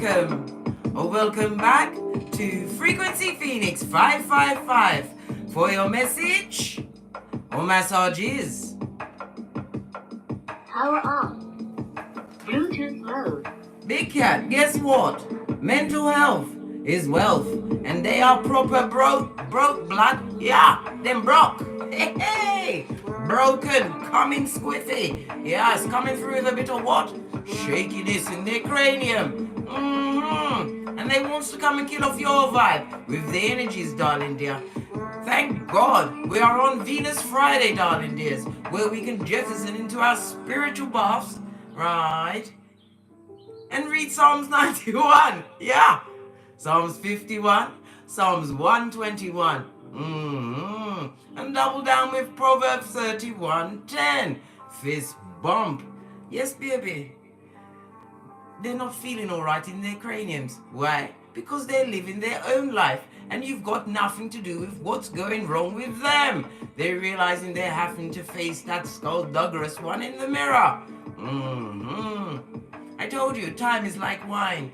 welcome back to Frequency Phoenix 555 for your message or massages. Power off. Bluetooth mode. Big Cat, guess what? Mental health is wealth, and they are proper broke blood. Yeah, them broke. Hey, broken, coming squiffy. Yeah, it's coming through with a bit of what? Shakiness in their cranium. And they wants to come and kill off your vibe with the energies, darling dear. Thank God we are on Venus Friday, darling dears, where we can jettison into our spiritual baths, right? And read Psalms 91. Yeah. Psalms 51, Psalms 121. And double down with Proverbs 31:10. Fist bump. Yes, baby. They're not feeling all right in their craniums. Why? Because they're living their own life, and you've got nothing to do with what's going wrong with them. They're realizing they're having to face that skullduggerous one in the mirror. I told you, time is like wine.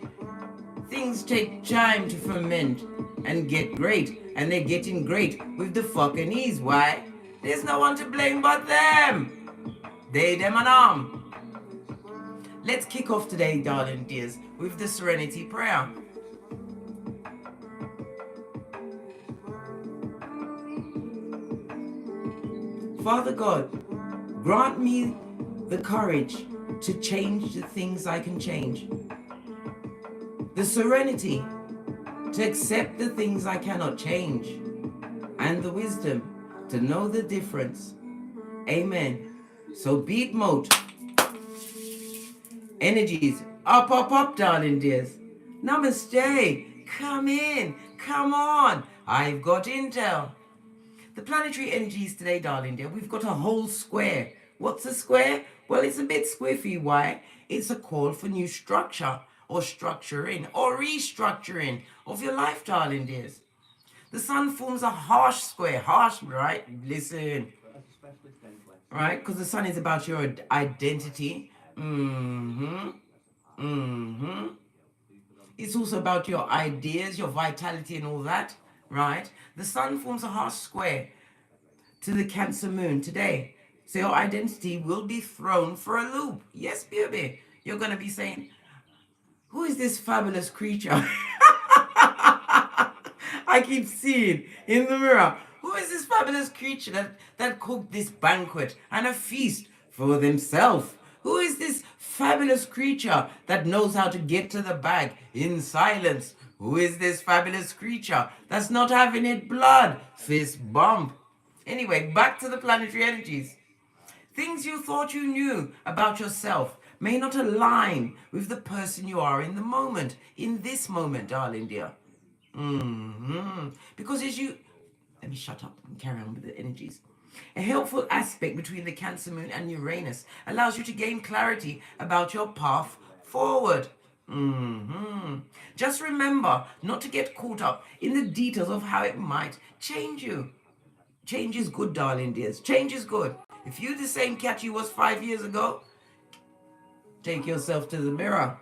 Things take time to ferment and get great, and they're getting great with the fucking ease. Why? There's no one to blame but them. They, them, and them. Let's kick off today, darling dears, with the Serenity Prayer. Father God, grant me the courage to change the things I can change, the serenity to accept the things I cannot change, and the wisdom to know the difference. Amen. So beat mode. Energies up, darling dears. Namaste. Come in. Come on. I've got intel. The planetary energies today, darling dear, we've got a whole square. What's a square? Well, it's a bit squiffy. Why? It's a call for new structure or structuring or restructuring of your life, darling dears. The sun forms a harsh square. Harsh, right? Listen. Right? Because the sun is about your identity. It's also about your ideas, your vitality and all that, right? The sun forms a harsh square to the Cancer moon today. So your identity will be thrown for a loop. Yes, baby. You're going to be saying, who is this fabulous creature? I keep seeing in the mirror, who is this fabulous creature that cooked this banquet and a feast for themselves? Who is this fabulous creature that knows how to get to the bag in silence? Who is this fabulous creature that's not having it blood? Fist bump. Anyway, back to the planetary energies. Things you thought you knew about yourself may not align with the person you are in the moment, in this moment, darling dear. Because as you... Let me shut up and carry on with the energies. A helpful aspect between the Cancer moon and Uranus allows you to gain clarity about your path forward. Just remember not to get caught up in the details of how it might change you. Change is good, darling dears. Change is good. If you're the same cat you was 5 years ago, take yourself to the mirror.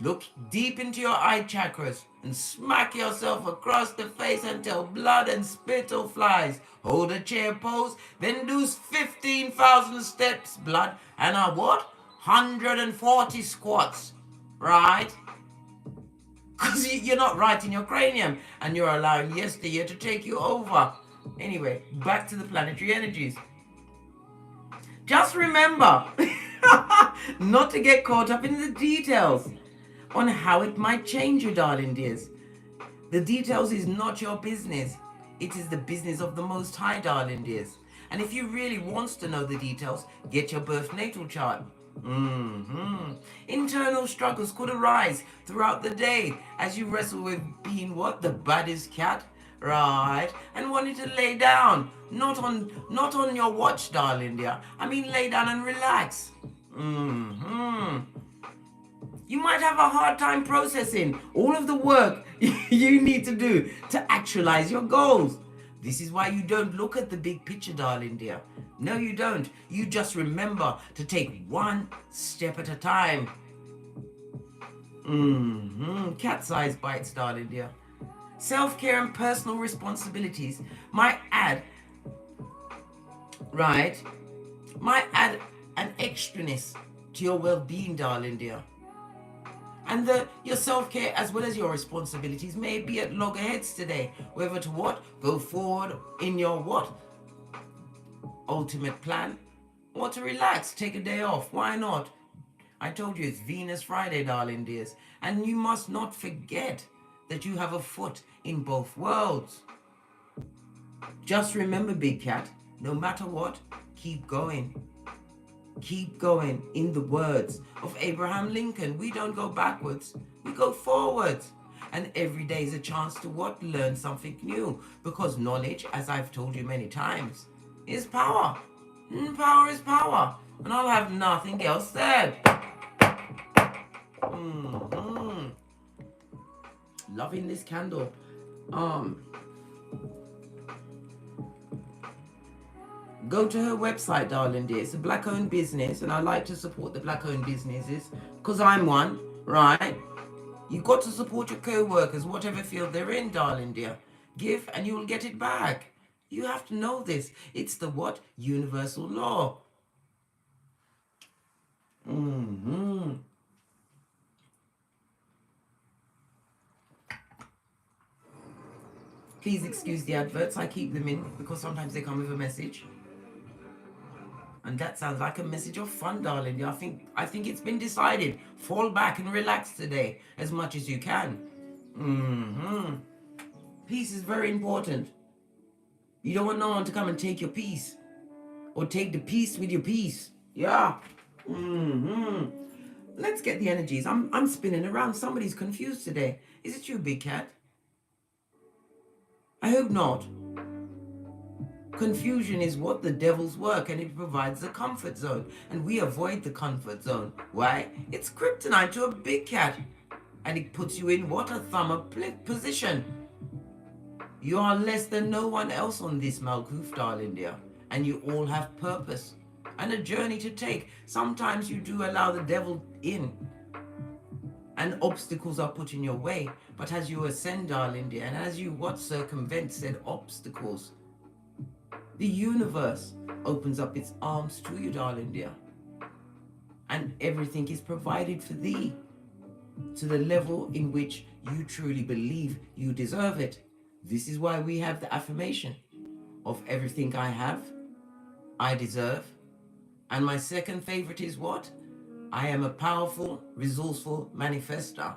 Look deep into your eye chakras and smack yourself across the face until blood and spittle flies. Hold a chair pose, then do 15,000 steps, blood, and a what? 140 squats, right? Because you're not right in your cranium and you're allowing yesteryear to take you over. Anyway, back to the planetary energies. Just remember not to get caught up in the details on how it might change you, darling dears. The details is not your business. It is the business of the Most High, darling dears. And if you really wants to know the details, get your birth natal chart. Internal struggles could arise throughout the day as you wrestle with being what? The baddest cat? Right? And wanting to lay down. Not on your watch, darling dear. I mean lay down and relax. You might have a hard time processing all of the work you need to do to actualize your goals. This is why you don't look at the big picture, darling dear. No, you don't. You just remember to take one step at a time. Cat size bites, darling dear. Self-care and personal responsibilities might add, right, might add an extraness to your well-being, darling dear. And your self-care as well as your responsibilities may be at loggerheads today. Whether to what? Go forward in your what? Ultimate plan. Or to relax, take a day off. Why not? I told you it's Venus Friday, darling dears. And you must not forget that you have a foot in both worlds. Just remember, Big Cat, no matter what, keep going. Keep going. In the words of Abraham Lincoln, we don't go backwards, we go forwards. And every day is a chance to what? Learn something new. Because knowledge, as I've told you many times, is power. Power is power. And I'll have nothing else said. Loving this candle. Go to her website, darling dear. It's a black-owned business, and I like to support the black-owned businesses because I'm one, right? You've got to support your co-workers, whatever field they're in, darling dear. Give and you will get it back. You have to know this. It's the what? Universal law. Please excuse the adverts. I keep them in because sometimes they come with a message. And that sounds like a message of fun, darling. I think it's been decided. Fall back and relax today as much as you can. Peace is very important. You don't want no one to come and take your peace. Or take the peace with your peace. Yeah. Let's get the energies. I'm spinning around. Somebody's confused today. Is it you, Big Cat? I hope not. Confusion is what? The devil's work, and it provides a comfort zone. And we avoid the comfort zone. Why? It's kryptonite to a Big Cat. And it puts you in what? A thumb up position. You are less than no one else on this Malkuth, darling dear. And you all have purpose and a journey to take. Sometimes you do allow the devil in. And obstacles are put in your way. But as you ascend, darling dear, and as you what? Circumvent said obstacles, the universe opens up its arms to you, darling dear. And everything is provided for thee to the level in which you truly believe you deserve it. This is why we have the affirmation of everything I have, I deserve. And my second favorite is what? I am a powerful, resourceful manifester.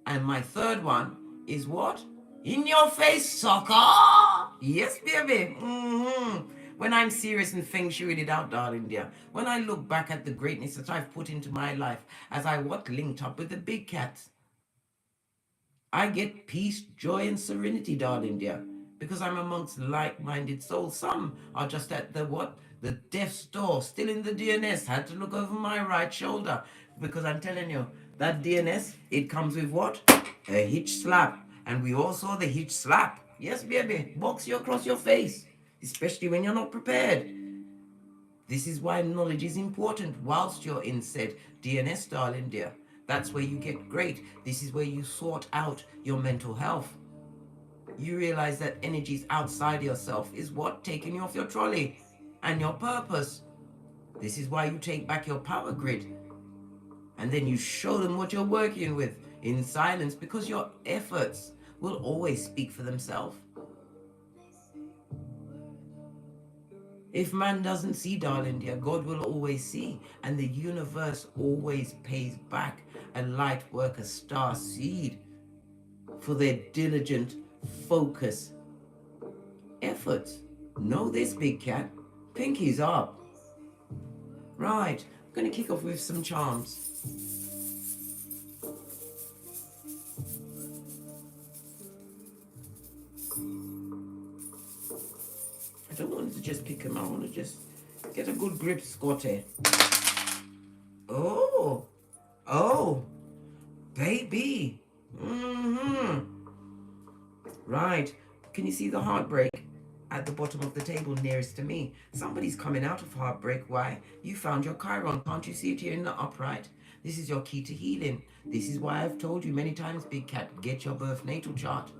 And my third one is what? In your face, sucker! Yes, baby. When I'm serious and feng shuied it out, darling dear. When I look back at the greatness that I've put into my life as I what? Linked up with the Big Cats, I get peace, joy, and serenity, darling dear. Because I'm amongst like-minded souls. Some are just at the what? The death's door, still in the DNS. Had to look over my right shoulder. Because I'm telling you, that DNS, it comes with what? A hitch slap. And we all saw the hitch slap. Yes, baby. Box you across your face. Especially when you're not prepared. This is why knowledge is important whilst you're in said DNS, darling dear. That's where you get great. This is where you sort out your mental health. You realize that energies outside yourself is what? Taking you off your trolley and your purpose. This is why you take back your power grid. And then you show them what you're working with in silence, because your efforts will always speak for themselves. If man doesn't see, darling dear, God will always see. And the universe always pays back a light worker star seed for their diligent focus efforts. Know this, Big Cat. Pinky's up. Right, I'm going to kick off with some charms. I don't want to just pick them. I want to just get a good grip, Scotty. Oh, baby. Right. Can you see the heartbreak at the bottom of the table nearest to me? Somebody's coming out of heartbreak. Why? You found your Chiron. Can't you see it here in the upright? This is your key to healing. This is why I've told you many times, Big Cat, get your birth natal chart.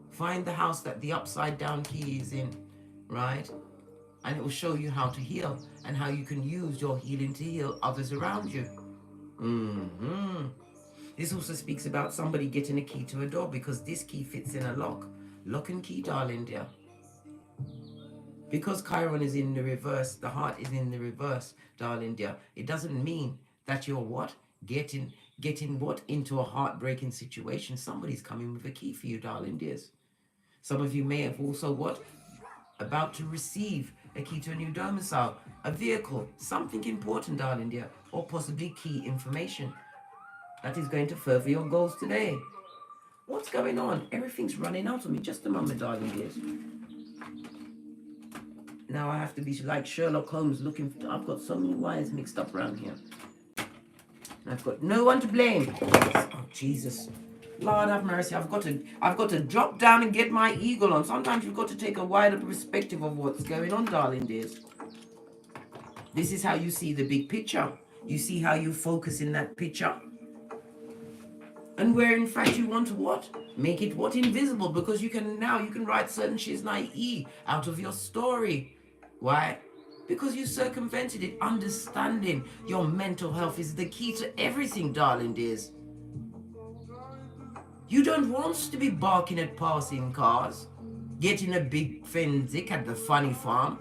Find the house that the upside down key is in, right? And it will show you how to heal and how you can use your healing to heal others around you. This also speaks about somebody getting a key to a door, because this key fits in a lock. Lock and key, darling dear. Because Chiron is in the reverse, the heart is in the reverse, darling dear. It doesn't mean that you're what? Getting what? Into a heartbreaking situation. Somebody's coming with a key for you, darling dears. Some of you may have also what? About to receive a key to a new domicile, a vehicle, something important, darling dear, or possibly key information that is going to further your goals today. What's going on? Everything's running out of me. Just a moment, darling dears. Now I have to be like Sherlock Holmes looking for... I've got so many wires mixed up around here. And I've got no one to blame. Oh, Jesus. Lord have mercy. I've got to drop down and get my eagle on. Sometimes you've got to take a wider perspective of what's going on, darling dears. This is how you see the big picture. You see how you focus in that picture. And where in fact you want to what? Make it what? Invisible. Because you can write certain shiznai out of your story. Why? Because you circumvented it. Understanding your mental health is the key to everything, darling dears. You don't want to be barking at passing cars, getting a big frenzy at the funny farm,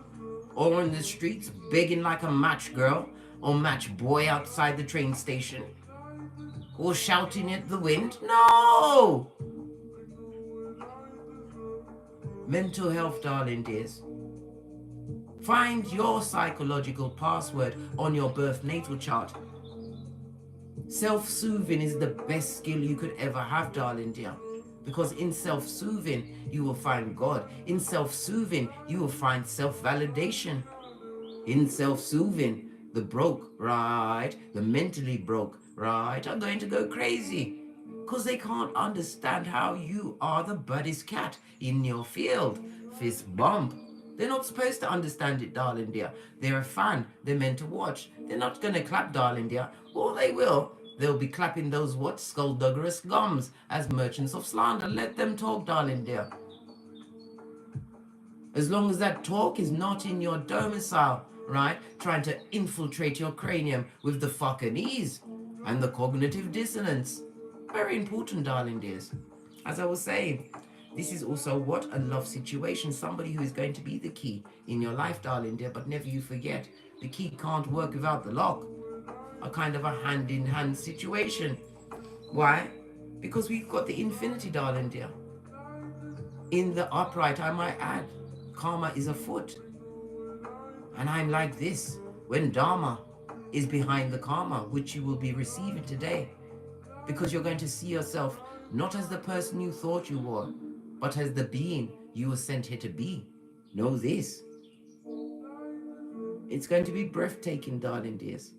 or on the streets begging like a match girl or match boy outside the train station, or shouting at the wind. No! Mental health, darling dears. Find your psychological password on your birth natal chart. Self-soothing is the best skill you could ever have, darling dear. Because in self-soothing, you will find God. In self-soothing, you will find self-validation. In self-soothing, the broke, right, the mentally broke, right, are going to go crazy. Because they can't understand how you are the baddest cat in your field. Fist bump. They're not supposed to understand it, darling dear. They're a fan. They're meant to watch. They're not going to clap, darling dear. Or they will. They'll be clapping those what? Skullduggerous gums as merchants of slander. Let them talk, darling dear. As long as that talk is not in your domicile, right? Trying to infiltrate your cranium with the fucking ease and the cognitive dissonance. Very important, darling dears. As I was saying, this is also what? A love situation. Somebody who is going to be the key in your life, darling dear. But never you forget, the key can't work without the lock. A kind of a hand-in-hand situation. Why? Because we've got the infinity, darling dear. In the upright, I might add, karma is afoot. And I'm like this, when dharma is behind the karma, which you will be receiving today. Because you're going to see yourself not as the person you thought you were, but as the being you were sent here to be. Know this. It's going to be breathtaking, darling dears.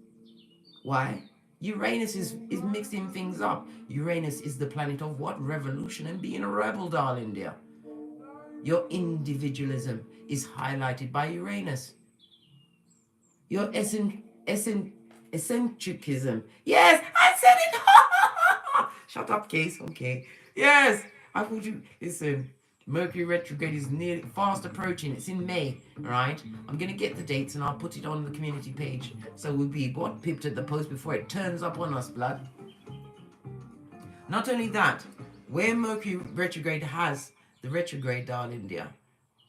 Why? Uranus is mixing things up. Uranus is the planet of what? Revolution and being a rebel, darling dear. Your individualism is highlighted by Uranus. Your eccentricism. Yes, I said it. Shut up, Case. Okay. Yes, I thought you. Listen, Mercury retrograde is nearly fast approaching. It's in May, right? I'm gonna get the dates and I'll put it on the community page. So we'll be what? Pipped at the post before it turns up on us, blood. Not only that, where Mercury retrograde has the retrograde, darling dear,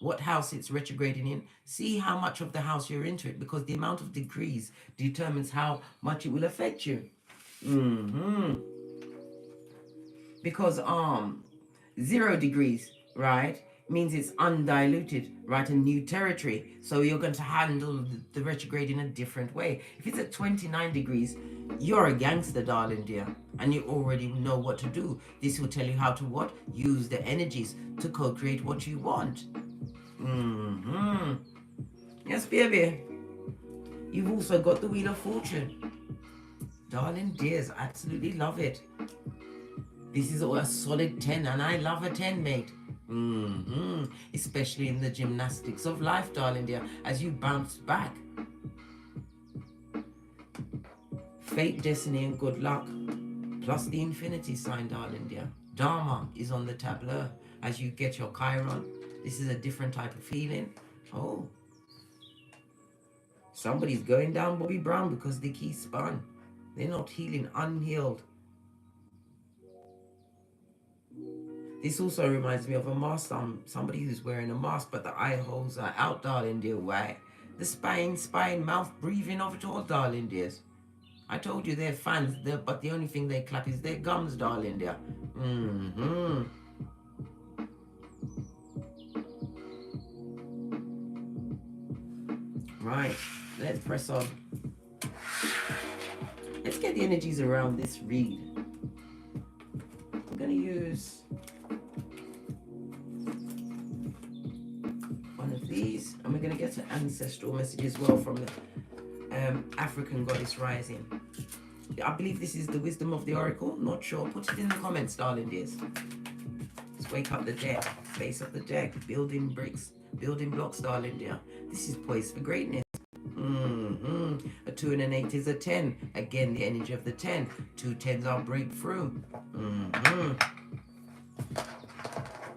what house it's retrograding in, see how much of the house you're into it, because the amount of degrees determines how much it will affect you. Because 0 degrees, right, means it's undiluted, right, in new territory. So you're going to handle the retrograde in a different way. If it's at 29 degrees, you're a gangster, darling dear, and you already know what to do. This will tell you how to what? Use the energies to co-create what you want. Yes, baby. You've also got the Wheel of Fortune. Darling dears, absolutely love it. This is a solid 10, and I love a 10, mate. Especially in the gymnastics of life, darling dear, as you bounce back. Fate, destiny, and good luck. Plus the infinity sign, darling dear. Dharma is on the tableau as you get your Chiron. This is a different type of feeling. Oh, somebody's going down Bobby Brown because the key spun. They're not healing, unhealed. This also reminds me of a mask, somebody who's wearing a mask, but the eye holes are out, darling dear. Why? The spine, mouth, breathing of it all, darling dears. I told you they're fans, but the only thing they clap is their gums, darling dear. Right, let's press on. Let's get the energies around this read. I'm going to use one of these, and we're going to get an ancestral message as well from the African goddess rising. I believe this is the wisdom of the oracle. Not sure. Put it in the comments, darling dears. Let's wake up the deck. Face of the deck. Building bricks. Building blocks, darling dear. This is poised for greatness. A 2 and an 8 is a 10. Again, the energy of the 10. 2 10s are breakthrough.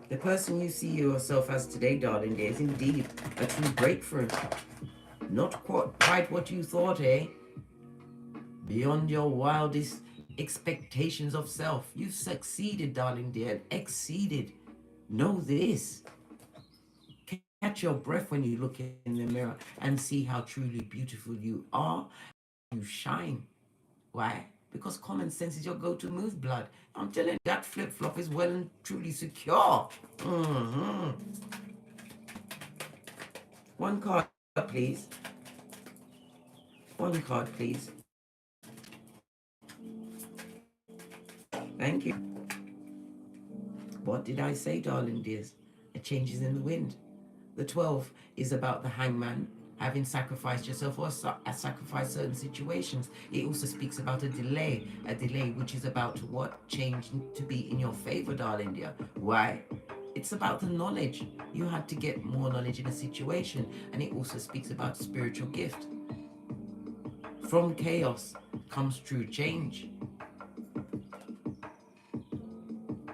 The person you see yourself as today, darling dear, is indeed a true breakthrough. Not quite what you thought, eh? Beyond your wildest expectations of self. You've succeeded, darling dear, exceeded. Know this. Catch your breath when you look in the mirror and see how truly beautiful you are. You shine. Why? Because common sense is your go-to move, blood. I'm telling you, that flip-flop is well and truly secure. One card, please. One card, please. Thank you. What did I say, darling dears? A change is in the wind. The 12 is about the hangman, having sacrificed yourself or sacrificed certain situations. It also speaks about a delay which is about to what? Change to be in your favor, darling dear. Why? It's about the knowledge. You had to get more knowledge in a situation, and it also speaks about spiritual gift. From chaos comes true change.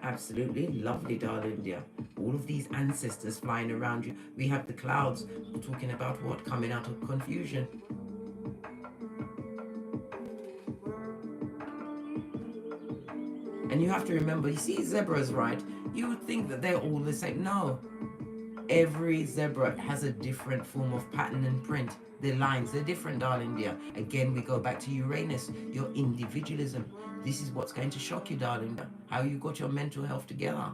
Absolutely lovely, darling dear. All of these ancestors flying around you. We have the clouds talking about what? Coming out of confusion. And you have to remember, you see zebras, right? You would think that they're all the same. No. Every zebra has a different form of pattern and print. Their lines, they're different, darling dear. Again, we go back to Uranus, your individualism. This is what's going to shock you, darling dear. How you got your mental health together.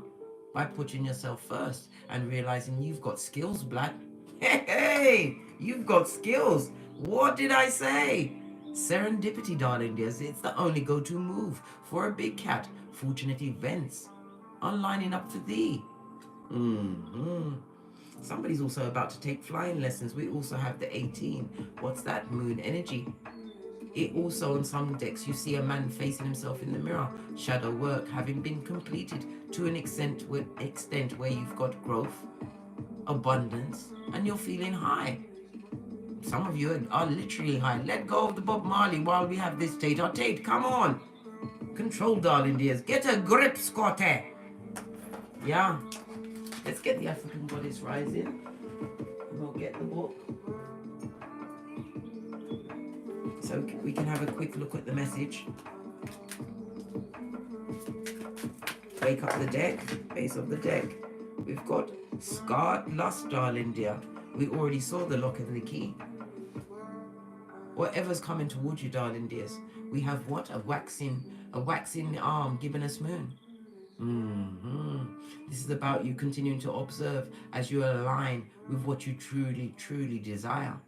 By putting yourself first and realizing you've got skills, blood. Hey, you've got skills. What did I say? Serendipity, darling dears. It's the only go-to move for a big cat. Fortunate events are lining up for thee. Somebody's also about to take flying lessons. We also have the 18. What's that? Moon energy. It also, on some decks, you see a man facing himself in the mirror. Shadow work having been completed to an extent where you've got growth, abundance, and you're feeling high. Some of you are literally high. Let go of the Bob Marley while we have this Tate. Come on. Control, darling dears. Get a grip, Scotty. Yeah. Let's get the African goddess rising. We'll get the book. So we can have a quick look at the message. Wake up the deck, base of the deck. We've got scarred lust, darling dear. We already saw the lock and the key. Whatever's coming towards you, darling dears. We have what? A waxing arm giving us moon. This is about you continuing to observe as you align with what you truly desire.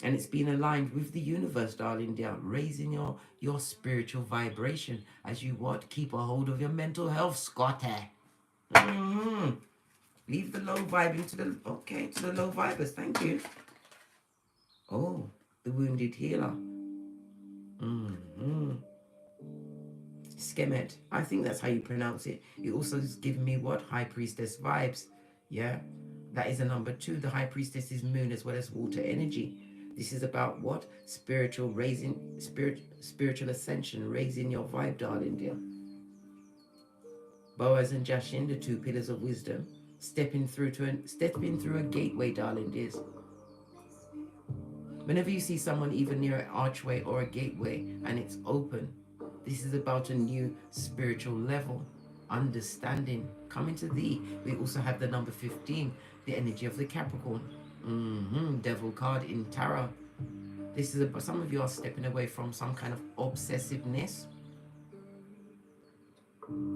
And it's been aligned with the universe, darling dear, raising your spiritual vibration as you what? Keep a hold of your mental health, Scotty. Leave the low vibing to the low vibers. Thank you. Oh, the wounded healer. Skemet. I think that's how you pronounce it. It also is giving me what? High priestess vibes. Yeah. That is a number 2. The high priestess is moon as well as water energy. This is about what? Spiritual spiritual ascension, raising your vibe, darling dear. Boaz and Jashin, the two pillars of wisdom, stepping through a gateway, darling dears. Whenever you see someone even near an archway or a gateway and it's open, this is about a new spiritual level, understanding, coming to thee. We also have the number 15, the energy of the Capricorn. Devil card in tarot. This is about, some of you are stepping away from some kind of obsessiveness,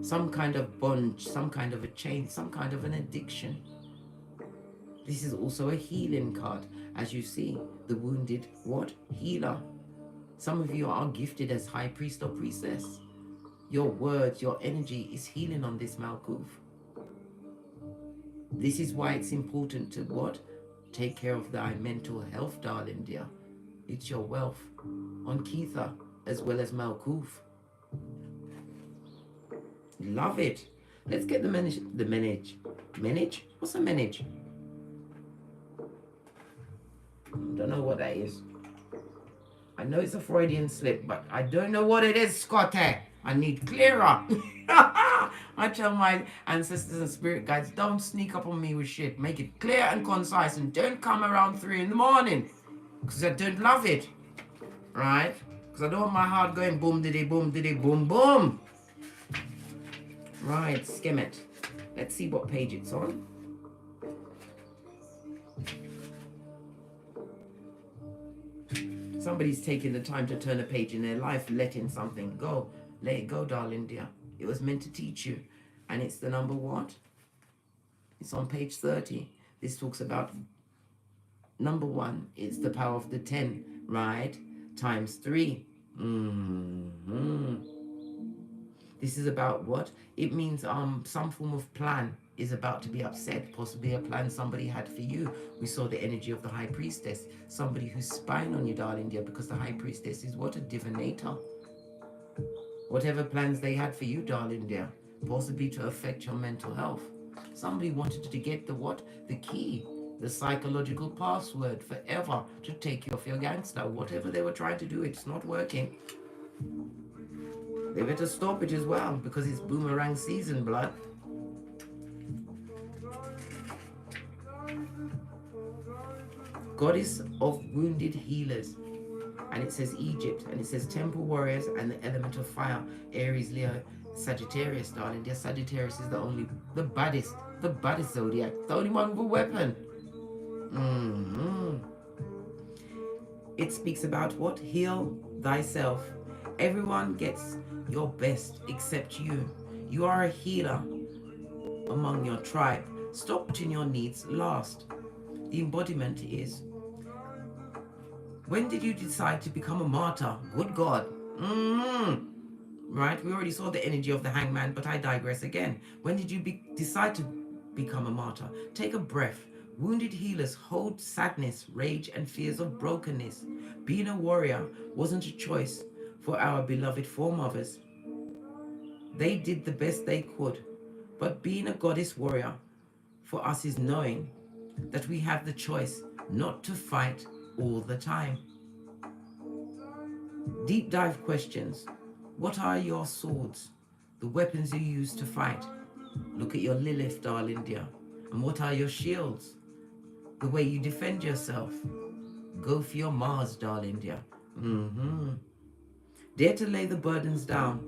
some kind of bond, some kind of a chain, some kind of an addiction. This is also a healing card. As you see, the wounded what? Healer. Some of you are gifted as high priest or priestess. Your words, your energy is healing on this Malkuth. This is why it's important to what? Take care of thy mental health, darling dear. It's your wealth. On Keitha, as well as Malkuth. Love it. Let's get the manage. Manage? What's a manage? Don't know what that is. I know it's a Freudian slip, but I don't know what it is, Scotty. I need clearer. I tell my ancestors and spirit guides, don't sneak up on me with shit. Make it clear and concise, and don't come around 3 in the morning, because I don't love it, right? Because I don't want my heart going boom diddy boom diddy boom boom. Right, skim it. Let's see what page it's on. Somebody's taking the time to turn a page in their life, letting something go. Let it go, darling dear. It was meant to teach you. And it's the number what? It's on page 30. This talks about number 1. It's the power of the 10, right? Times 3. This is about what? It means some form of plan is about to be upset, possibly a plan somebody had for you. We saw the energy of the High Priestess, somebody who's spying on you, darling dear, because the High Priestess is what? A divinator. Whatever plans they had for you, darling dear, possibly to affect your mental health. Somebody wanted to get the what? The key, the psychological password forever to take you off your gangster. Whatever they were trying to do, it's not working. They better stop it as well, because it's boomerang season, blood. Goddess of wounded healers. And it says Egypt, and it says temple warriors and the element of fire, Aries, Leo, Sagittarius, darling dear. Sagittarius is the baddest zodiac, the only one with a weapon. It speaks about what? Heal thyself. Everyone gets your best except you. You are a healer among your tribe. Stop putting your needs last. The embodiment is, when did you decide to become a martyr? Good God. Right? We already saw the energy of the hangman, but I digress again. When did you decide to become a martyr? Take a breath. Wounded healers hold sadness, rage, and fears of brokenness. Being a warrior wasn't a choice for our beloved foremothers. They did the best they could. But being a goddess warrior for us is knowing that we have the choice not to fight all the time. Deep dive questions. What are your swords? The weapons you use to fight. Look at your Lilith, darling dear. And what are your shields? The way you defend yourself. Go for your Mars, darling dear. Dare to lay the burdens down,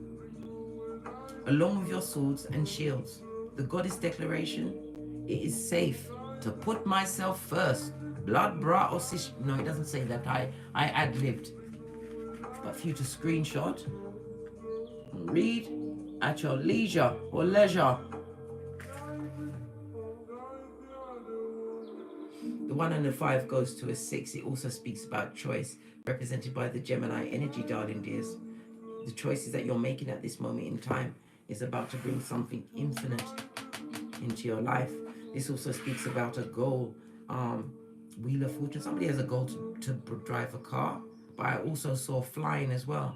along with your swords and shields. The goddess declaration, it is safe to put myself first. Blood, bra, or sis. No, it doesn't say that. I ad-libbed. But for you to screenshot, read at your leisure or leisure. The 1 and the 5 goes to a 6. It also speaks about choice, represented by the Gemini energy, darling dears. The choices that you're making at this moment in time is about to bring something infinite into your life. This also speaks about a goal. Wheel of Fortune. Somebody has a goal to drive a car, but I also saw flying as well.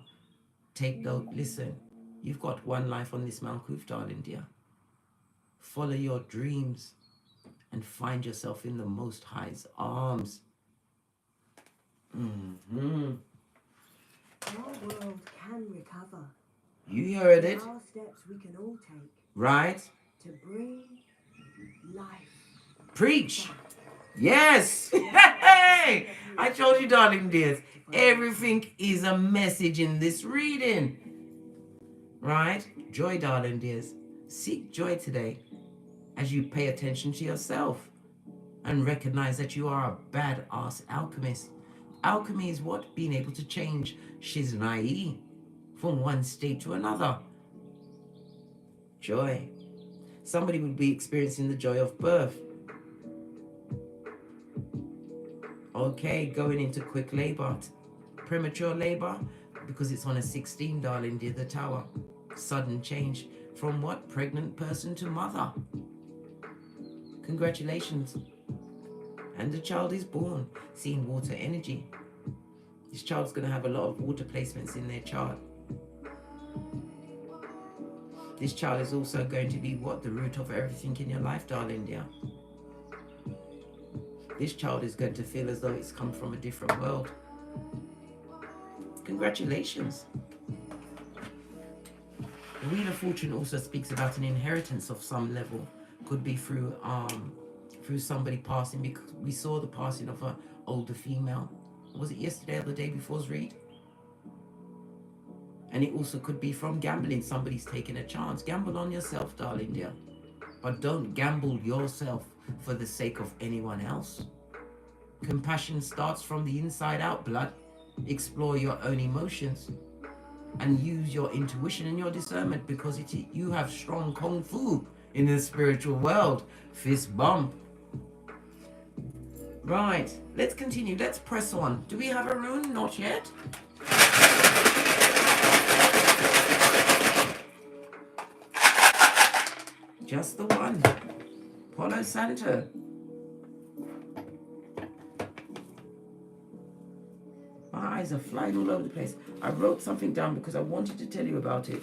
Take note. Listen, you've got one life on this Malkuth, darling dear. Follow your dreams and find yourself in the Most High's arms. Mm-hmm. Our world can recover. You heard it. There are steps we can all take Right? to bring life. Preach. Yes. Hey, I told you, darling dears, everything is a message in this reading. Right? Joy, darling dears. Seek joy today as you pay attention to yourself and recognize that you are a badass alchemist. Alchemy is what? Being able to change Shiznai from one state to another. Joy. Somebody would be experiencing the joy of birth. Okay, going into quick labor, premature labor, because it's on a 16, darling dear, the tower. Sudden change from what? Pregnant person to mother. Congratulations. And the child is born, seeing water energy. This child's going to have a lot of water placements in their chart. This child is also going to be what? The root of everything in your life, darling dear. This child is going to feel as though it's come from a different world. Congratulations. The Wheel of Fortune also speaks about an inheritance of some level. Could be through somebody passing, because we saw the passing of an older female. Was it yesterday or the day before's read? And it also could be from gambling. Somebody's taking a chance. Gamble on yourself, darling dear. But don't gamble yourself for the sake of anyone else. Compassion starts from the inside out, blood. Explore your own emotions and use your intuition and your discernment, because you have strong kung fu in the spiritual world. Fist bump. Right, let's continue. Let's press on. Do we have a rune? Not yet. Just the one. Palo Santo. My eyes are flying all over the place. I wrote something down because I wanted to tell you about it.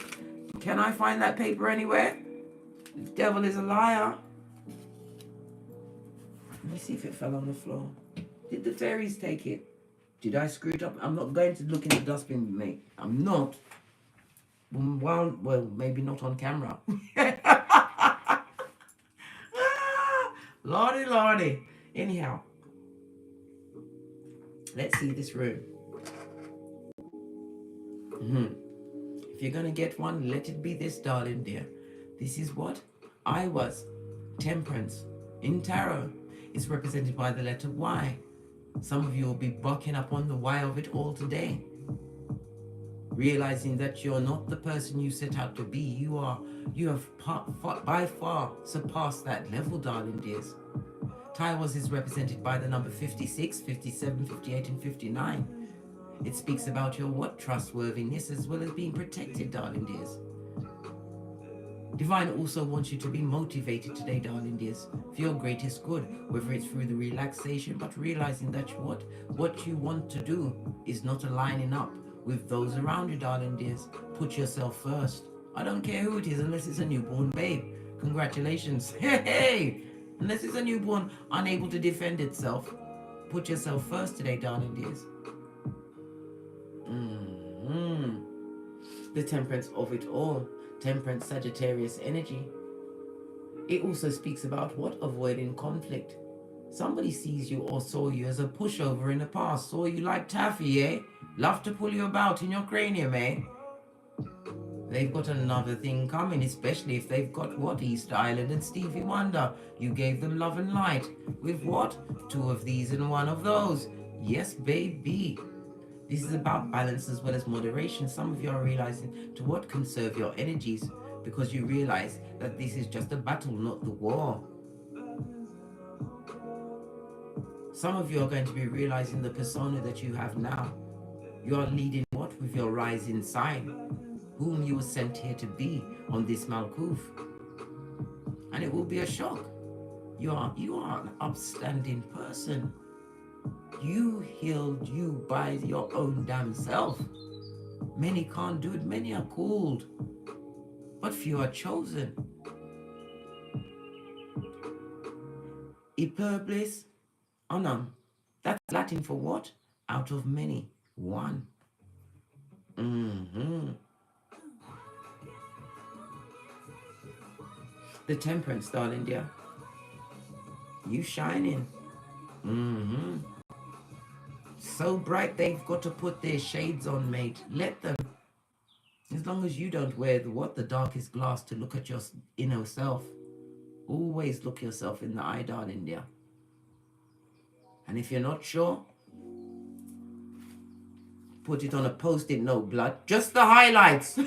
Can I find that paper anywhere? The devil is a liar. Let me see if it fell on the floor. Did the fairies take it? Did I screw it up? I'm not going to look in the dustbin, mate. I'm not. Well, maybe not on camera. Lordy, lordy. Anyhow, let's see this room. If you're going to get one, let it be this, darling dear. This is what I was. Temperance. In tarot, it's represented by the letter Y. Some of you will be bucking up on the Y of it all today. Realizing that you're not the person you set out to be. You have by far surpassed that level, darling dears. Taiwas is represented by the number 56, 57, 58, and 59. It speaks about your what? Trustworthiness, as well as being protected, darling dears. Divine also wants you to be motivated today, darling dears, for your greatest good, whether it's through the relaxation, but realizing that what you want to do is not aligning up with those around you, darling dears. Put yourself first. I don't care who it is, unless it's a newborn babe. Congratulations. Hey! Unless it's a newborn unable to defend itself. Put yourself first today, darling dears. The temperance of it all. Temperance, Sagittarius energy. It also speaks about what? Avoiding conflict. Somebody sees you or saw you as a pushover in the past. Saw you like taffy, eh? Love to pull you about in your cranium, eh? They've got another thing coming, especially if they've got what? East Island and Stevie Wonder. You gave them love and light. With what? 2 of these and 1 of those. Yes, baby. This is about balance as well as moderation. Some of you are realizing to what? Conserve your energies, because you realize that this is just a battle, not the war. Some of you are going to be realizing the persona that you have now. You are leading what? With your rising sign, whom you were sent here to be on this Malkuth. And it will be a shock. You are an upstanding person. You healed you by your own damn self. Many can't do it. Many are called, but few are chosen. Hyperblis unum. That's Latin for what? out of many, one. The Temperance, darling dear. You shining. So bright they've got to put their shades on, mate. Let them. As long as you don't wear the darkest glass to look at your inner self. Always look yourself in the eye, darling dear. And if you're not sure, put it on a post-it note, blood. Just the highlights.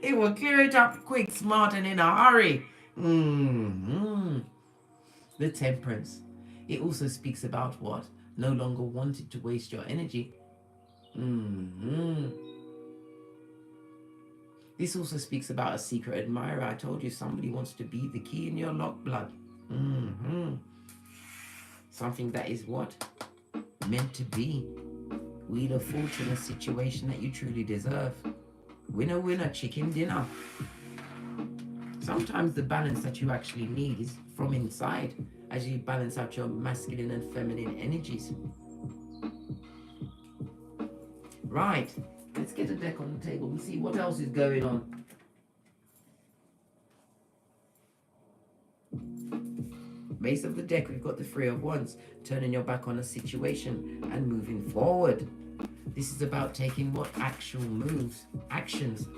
It will clear it up quick, smart, and in a hurry. The Temperance. It also speaks about what? No longer wanting to waste your energy. This also speaks about a secret admirer. I told you somebody wants to be the key in your lock, blood. Something that is what? Meant to be. Wheel of Fortune, a situation that you truly deserve. Winner, winner, chicken dinner. Sometimes the balance that you actually need is from inside, as you balance out your masculine and feminine energies. Right, let's get a deck on the table and see what else is going on. Base of the deck, we've got the Three of Wands, turning your back on a situation and moving forward. This is about taking what? Actual moves, actions.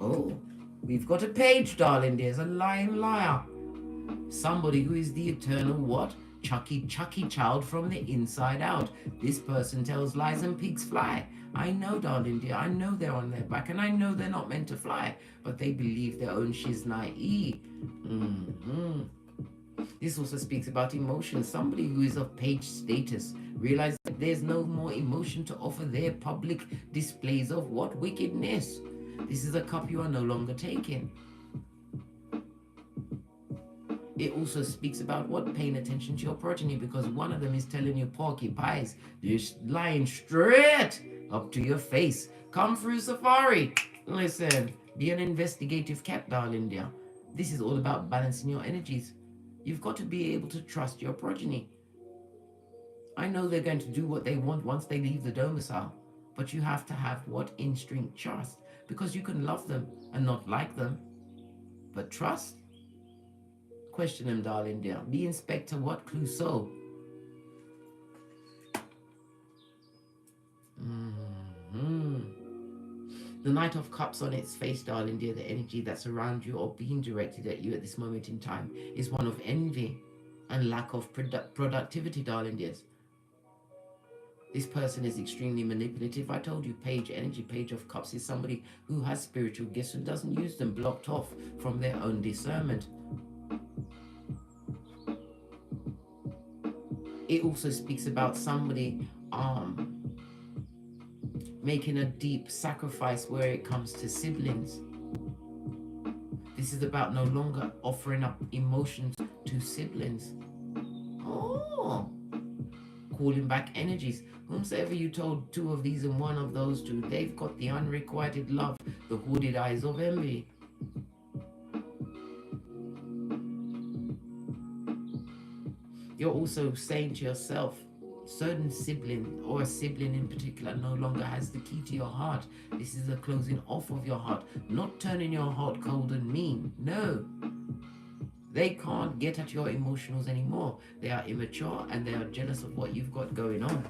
Oh, we've got a Page, darling. There's a lying liar. Somebody who is the eternal what? Chucky child from the inside out. This person tells lies and pigs fly. I know, darling dear, I know they're on their back, and I know they're not meant to fly, but they believe their own shiznai. This also speaks about emotion. Somebody who is of Page status realizes that there's no more emotion to offer their public displays of what? Wickedness. This is a cup you are no longer taking. It also speaks about what? Paying attention to your progeny, because one of them is telling you porky pies. They're lying straight up to your face. Come through safari. Listen, be an investigative cat, darling dear. This is all about balancing your energies. You've got to be able to trust your progeny. I know they're going to do what they want once they leave the domicile, but you have to have what? Instinct trust, because you can love them and not like them, but trust? Question them, darling dear. Be Inspector what? Clouseau. The Knight of Cups on its face, darling dear, the energy that's around you or being directed at you at this moment in time is one of envy and lack of productivity, darling dears. This person is extremely manipulative. I told you, Page energy, Page of Cups is somebody who has spiritual gifts and doesn't use them, blocked off from their own discernment. It also speaks about somebody making a deep sacrifice where it comes to siblings. This is about no longer offering up emotions to siblings. Oh, calling back energies. Whomsoever you told two of these and one of those two, they've got the unrequited love, the hooded eyes of envy. You're also saying to yourself, certain sibling or a sibling in particular no longer has the key to your heart. This is a closing off of your heart, not turning your heart cold and mean. No, they can't get at your emotionals anymore. They are immature and they are jealous of what you've got going on.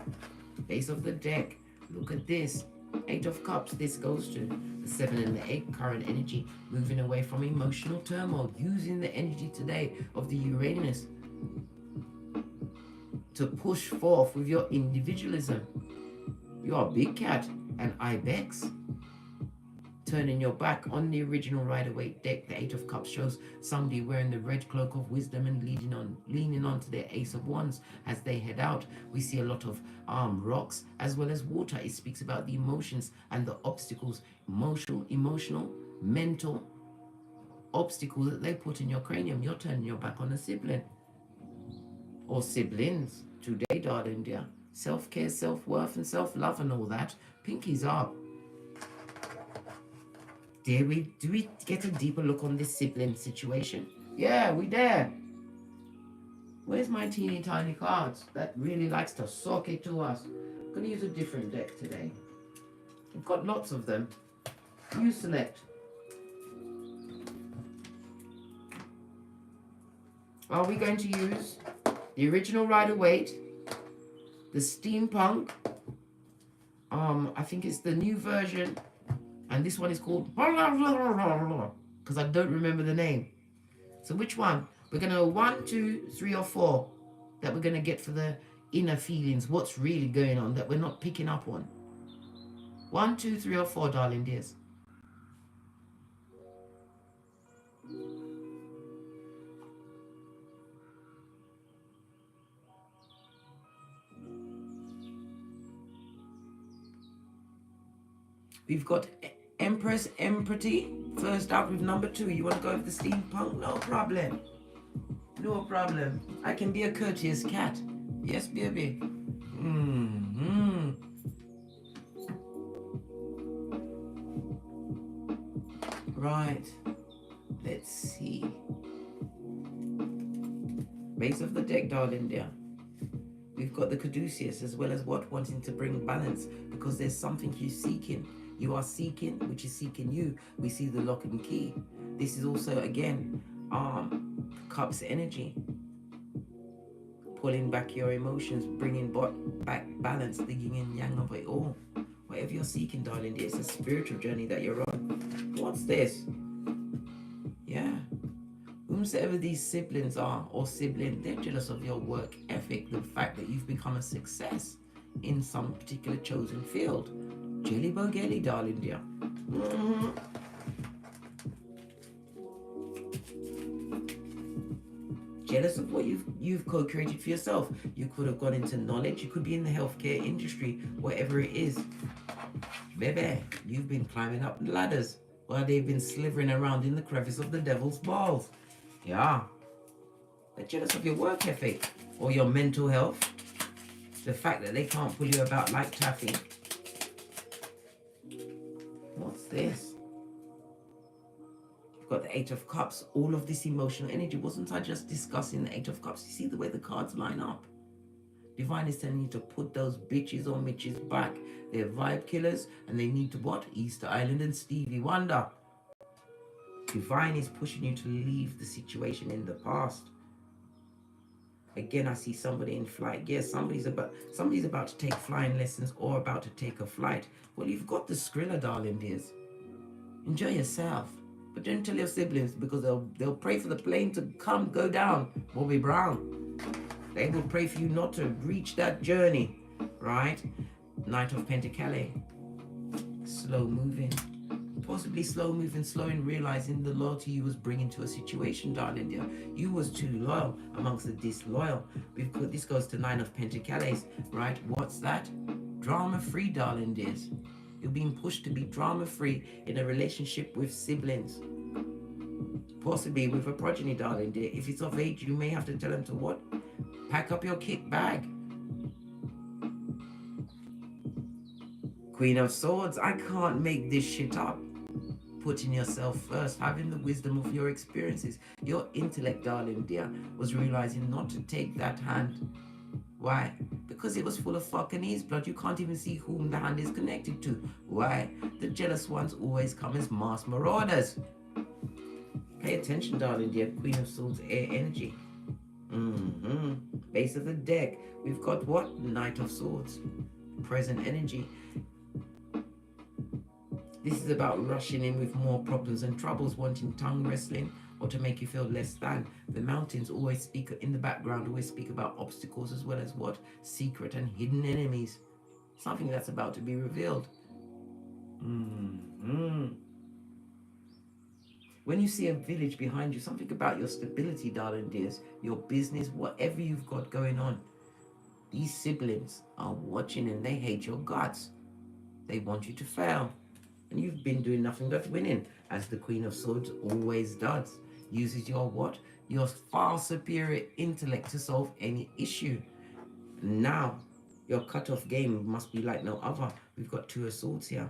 Base of the deck, look at this. Eight of Cups, this goes to the 7 and the 8, current energy, moving away from emotional turmoil, using the energy today of the Uranus to push forth with your individualism. You are a big cat, and Ibex. Turning your back on the original Rider-Waite deck, the 8 of Cups shows somebody wearing the red cloak of wisdom and leaning on to their Ace of Wands as they head out. We see a lot of rocks as well as water. It speaks about the emotions and the obstacles, emotional, mental obstacles that they put in your cranium. You're turning your back on a sibling or siblings today, darling dear. Self-care, self-worth, and self-love and all that. Pinkies up. Do we get a deeper look on this sibling situation? Yeah, we dare. Where's my teeny tiny cards that really likes to sock it to us? I'm going to use a different deck today. I've got lots of them. You select. Are we going to use the original Rider-Waite, the steampunk, I think it's the new version, and this one is called because I don't remember the name. So which one? We're going to 1, 2, 3, or 4 that we're going to get for the inner feelings, what's really going on that we're not picking up on. 1, 2, 3, or 4, darling dears. We've got Empress Empathy first up with number 2. You want to go with the steampunk? No problem. No problem. I can be a courteous cat. Yes, baby. Right. Let's see. Base of the deck, darling dear. We've got the Caduceus as well as what? Wanting to bring balance because there's something you're seeking. You are seeking, which is seeking you. We see the lock and key. This is also, again, Cups energy. Pulling back your emotions, bringing back balance, the yin and yang of it all. Whatever you're seeking, darling, it's a spiritual journey that you're on. What's this? Yeah. Whomsoever these siblings are, or sibling, they're jealous of your work ethic, the fact that you've become a success in some particular chosen field. Jelly bogelly, darling dear. Jealous of what you've co-created for yourself. You could have gone into knowledge. You could be in the healthcare industry, whatever it is. Baby, you've been climbing up ladders while they've been slithering around in the crevice of the devil's balls. Yeah. They're jealous of your work ethic or your mental health. The fact that they can't pull you about like taffy. What's this? You've got the 8 of Cups. All of this emotional energy. Wasn't I just discussing the 8 of Cups? You see the way the cards line up? Divine is telling you to put those bitches or mitches back. They're vibe killers and they need to what? Easter Island and Stevie Wonder. Divine is pushing you to leave the situation in the past. Again, I see somebody in flight. Yes, somebody's about to take flying lessons or about to take a flight. Well, you've got the Skrilla, darling dears. Enjoy yourself. But don't tell your siblings because they'll pray for the plane to go down. Bobby Brown. They will pray for you not to reach that journey. Right? Knight of Pentacles. Slow moving. Possibly slow moving, slow in realizing the loyalty you was bringing to a situation, darling dear. You was too loyal amongst the disloyal. This goes to 9 of Pentacles, right? What's that? Drama-free, darling dears. You're being pushed to be drama-free in a relationship with siblings. Possibly with a progeny, darling dear. If it's of age, you may have to tell them to what? Pack up your kit bag. Queen of Swords, I can't make this shit up. Putting yourself first, having the wisdom of your experiences. Your intellect, darling dear, was realizing not to take that hand. Why? Because it was full of fucking ease blood. You can't even see whom the hand is connected to. Why? The jealous ones always come as mass marauders. Pay attention, darling dear. Queen of Swords, air energy. Base of the deck. We've got what? Knight of Swords. Present energy. This is about rushing in with more problems and troubles, wanting tongue wrestling or to make you feel less than. The mountains always speak in the background, always speak about obstacles as well as what? Secret and hidden enemies. Something that's about to be revealed. When you see a village behind you, something about your stability, darling dears, your business, whatever you've got going on. These siblings are watching and they hate your guts. They want you to fail. And you've been doing nothing but winning, as the Queen of Swords always does. Uses your what? Your far superior intellect to solve any issue. Now, your cut-off game must be like no other. We've got 2 of Swords here.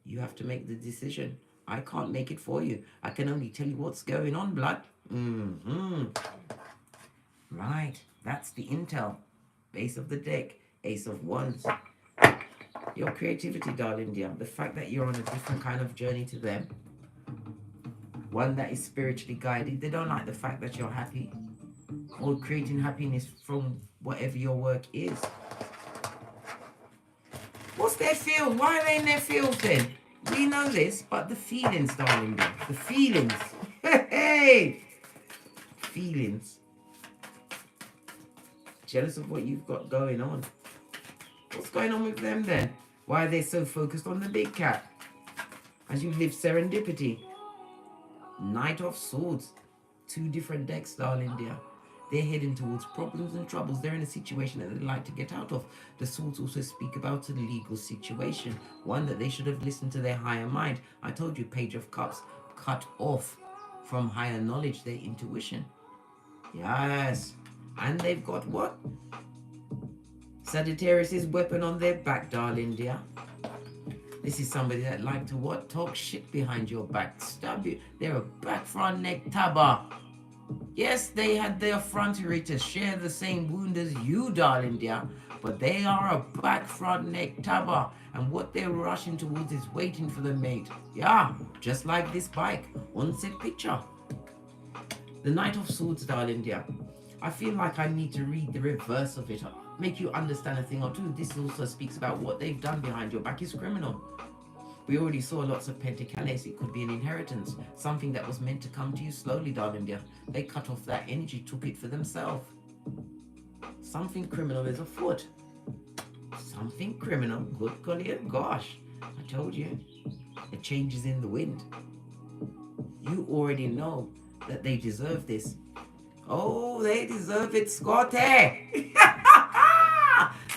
You have to make the decision. I can't make it for you. I can only tell you what's going on, blood. Right, that's the intel. Base of the deck, Ace of Wands. Your creativity, darling dear. The fact that you're on a different kind of journey to them. One that is spiritually guided. They don't like the fact that you're happy or creating happiness from whatever your work is. What's their field? Why are they in their field then? We know this, but the feelings, darling dear. The feelings. Hey! Feelings. Jealous of what you've got going on. What's going on with them then? Why are they so focused on the big cat? As you live serendipity. Knight of Swords. Two different decks, darling dear. They're heading towards problems and troubles. They're in a situation that they'd like to get out of. The Swords also speak about a legal situation. One that they should have listened to their higher mind. I told you, Page of Cups. Cut off from higher knowledge, their intuition. Yes. And they've got what? Sagittarius' weapon on their back, darling dear. This is somebody that like to what? Talk shit behind your back. Stab you. They're a back front neck tabber. Yes, they had the effrontery to share the same wound as you, darling dear. But they are a back front neck tabber. And what they're rushing towards is waiting for the mate. Yeah, just like this bike. One set picture. The Knight of Swords, darling dear. I feel like I need to read the reverse of it. Make you understand a thing or two. This also speaks about what they've done behind your back is criminal. We already saw lots of pentacles. It could be an inheritance. Something that was meant to come to you slowly, darling dear. They cut off that energy, took it for themselves. Something criminal is afoot. Something criminal. Good golly, gosh. I told you. The change is in the wind. You already know that they deserve this. Oh, they deserve it, Scotty.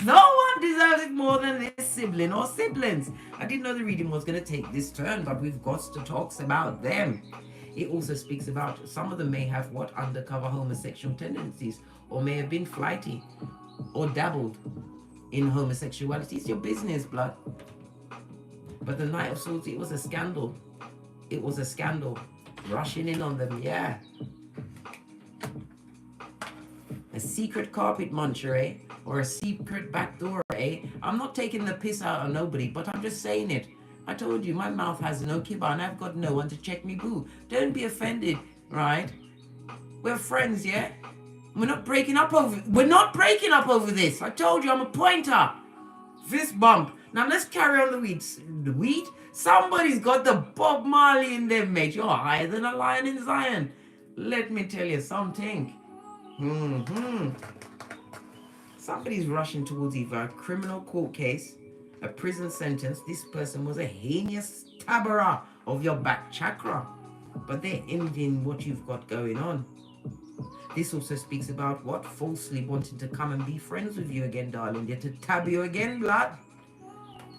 No one deserves it more than this sibling or siblings. I didn't know the reading was going to take this turn, but we've got to talk about them. It also speaks about some of them may have what? Undercover homosexual tendencies, or may have been flighty or dabbled in homosexuality. It's your business, blood. But the Knight of Swords, it was a scandal. It was a scandal. Rushing in on them, yeah. A secret carpet muncher, eh? Or a secret back door, eh? I'm not taking the piss out of nobody, but I'm just saying it. I told you, my mouth has no kibosh and I've got no one to check me boo. Don't be offended, right? We're friends, yeah? We're not breaking up over this. I told you, I'm a pointer. Fist bump. Now let's carry on the weeds. The wheat? Somebody's got the Bob Marley in them, mate. You're higher than a lion in Zion. Let me tell you something. Somebody's rushing towards either a criminal court case, a prison sentence. This person was a heinous tabara of your back chakra. But they're ending what you've got going on. This also speaks about what? Falsely wanting to come and be friends with you again, darling. They're to tab you again, blood.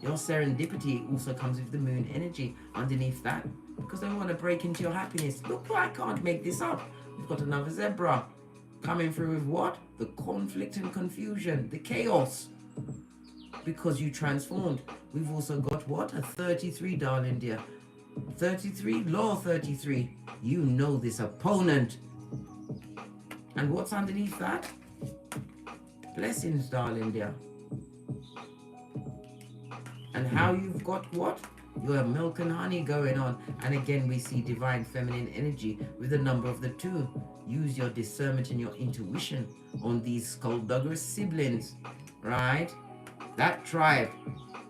Your serendipity also comes with the moon energy underneath that. Because they want to break into your happiness. Look, I can't make this up. We've got another zebra. Coming through with what? The conflict and confusion, the chaos. Because you transformed. We've also got what? A 33, darling dear. 33, law 33. You know this opponent. And what's underneath that? Blessings, darling dear. And how you've got what? You have milk and honey going on. And again, we see divine feminine energy with the number of the 2. Use your discernment and your intuition on these skullduggerous siblings, right? That tribe,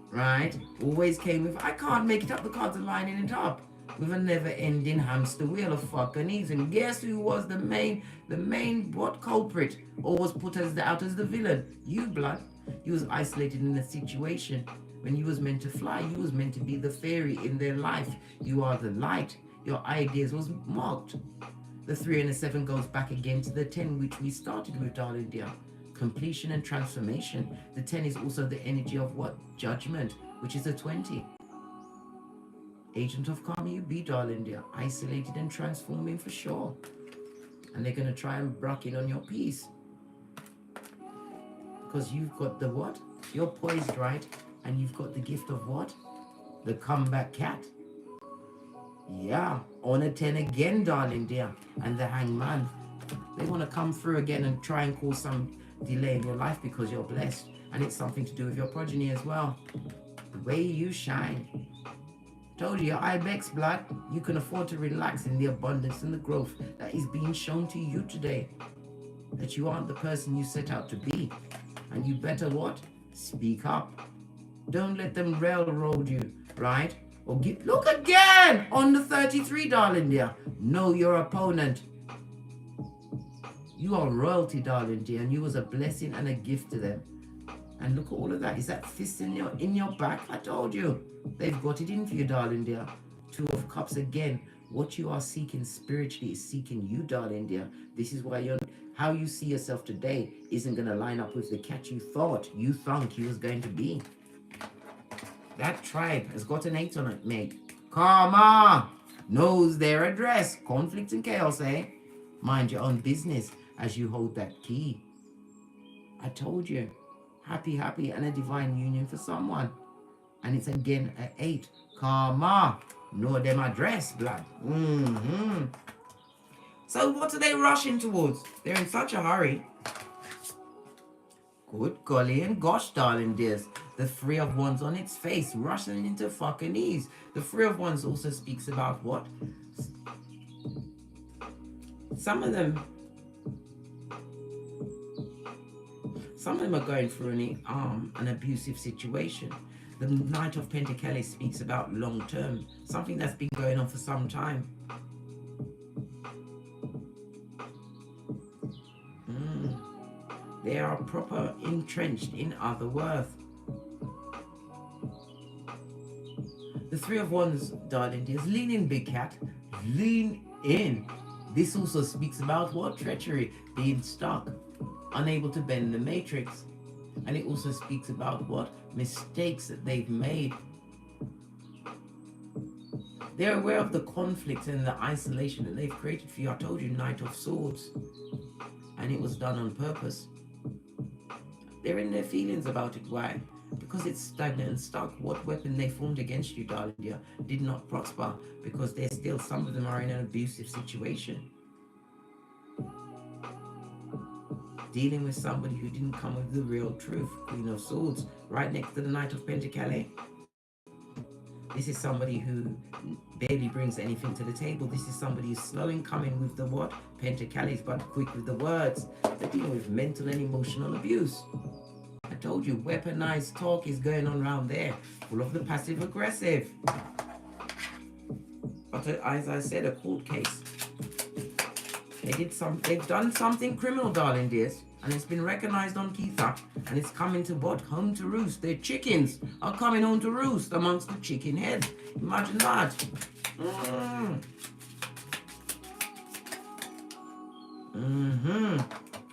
right? Always came with, I can't make it up, the cards are lining it up. With a never-ending hamster wheel of fucking ease. And guess who was the main what culprit? Or was put out as the villain? You, blood. You was isolated in the situation. When you was meant to fly, you was meant to be the fairy in their life. You are the light. Your ideas was marked. The 3 and the 7 goes back again to the 10, which we started with, darling dear. Completion and transformation. The 10 is also the energy of what? Judgment, which is a 20. Agent of karma you be, darling dear. Isolated and transforming for sure. And they're going to try and block in on your peace. Because you've got the what? You're poised, right? And you've got the gift of what? The comeback cat. Yeah, on a 10 again, darling dear. And the hangman. They want to come through again and try and cause some delay in your life because you're blessed. And it's something to do with your progeny as well. The way you shine. Told you, your Ibex blood, you can afford to relax in the abundance and the growth that is being shown to you today. That you aren't the person you set out to be. And you better what? Speak up. Don't let them railroad you, right? Or look again on the 33, darling dear. Know your opponent. You are royalty, darling dear, and you was a blessing and a gift to them. And look at all of that. Is that fist in your back? I told you. They've got it in for you, darling dear. Two of Cups again. What you are seeking spiritually is seeking you, darling dear. This is why how you see yourself today isn't going to line up with the cat you thought you was going to be. That tribe has got an 8 on it, mate. Karma knows their address. Conflict and chaos, eh? Mind your own business as you hold that key. I told you. Happy, and a divine union for someone. And it's again an 8. Karma. Know them address, blood. So what are they rushing towards? They're in such a hurry. Good golly and gosh, darling dears. The 3 of Wands on its face, rushing into fucking ease. The 3 of Wands also speaks about what? Some of them are going through an abusive situation. The Knight of Pentacles speaks about long term, something that's been going on for some time. They are proper entrenched in other worth. The 3 of Wands, darling dears, lean in, big cat. Lean in. This also speaks about what? Treachery, being stuck, unable to bend the matrix. And it also speaks about what? Mistakes that they've made. They're aware of the conflict and the isolation that they've created for you. I told you, Knight of Swords. And it was done on purpose. They're in their feelings about it. Why? Because it's stagnant and stuck. What weapon they formed against you, darling dear, did not prosper. Because they're still, some of them are in an abusive situation. Dealing with somebody who didn't come with the real truth. Queen of Swords, right next to the Knight of Pentacles. This is somebody who barely brings anything to the table. This is somebody who's slow in coming with the what? Pentacles, but quick with the words. They're dealing with mental and emotional abuse. I told you, weaponized talk is going on around there. Full of the passive aggressive. But as I said, a court case. They've done something criminal, darling dears. And it's been recognized on Keitha. And it's coming to what? Home to roost. Their chickens are coming home to roost amongst the chicken heads. Imagine that.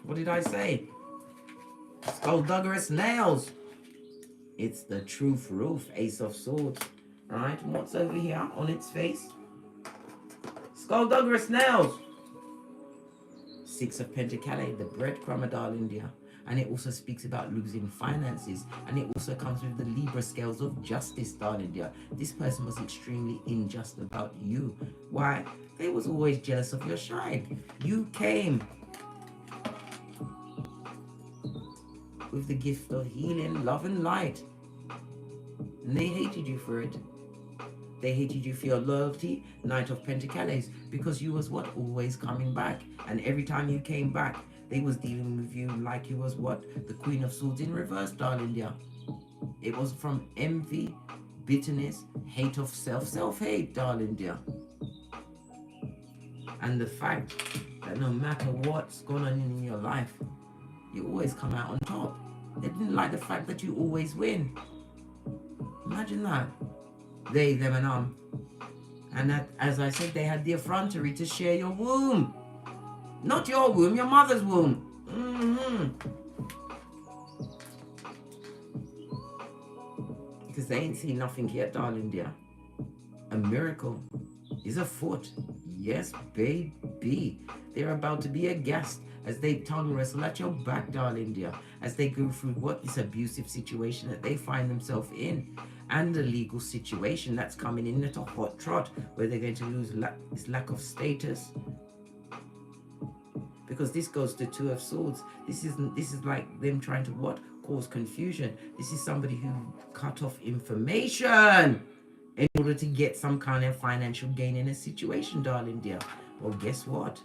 What did I say? Skullduggerous nails. It's the truth roof. Ace of Swords. Right? And what's over here on its face? Skullduggerous nails. 6 of Pentacles, the breadcrumber, darling dear. And it also speaks about losing finances. And it also comes with the Libra scales of justice, darling dear. This person was extremely unjust about you. Why? They was always jealous of your shine. You came with the gift of healing, love and light. And they hated you for it. They hated you for your loyalty, Knight of Pentacles, because you was what? Always coming back. And every time you came back, they was dealing with you like you was what? The Queen of Swords in reverse, darling dear. It was from envy, bitterness, hate of self, self-hate, darling dear. And the fact that no matter what's going on in your life, you always come out on top. They didn't like the fact that you always win. Imagine that. They, them and And that, as I said, they had the effrontery to share your womb. Not your womb, your mother's womb. Because they ain't seen nothing yet, darling dear. A miracle is afoot. Yes, baby. They're about to be aghast as they tongue wrestle at your back, darling dear. As they go through what this abusive situation that they find themselves in. And the legal situation that's coming in at a hot trot. Where they're going to lose this lack of status. because this goes to Two of Swords. This is like them trying to what? Cause confusion. This is somebody who cut off information in order to get some kind of financial gain in a situation, darling dear. Well, guess what?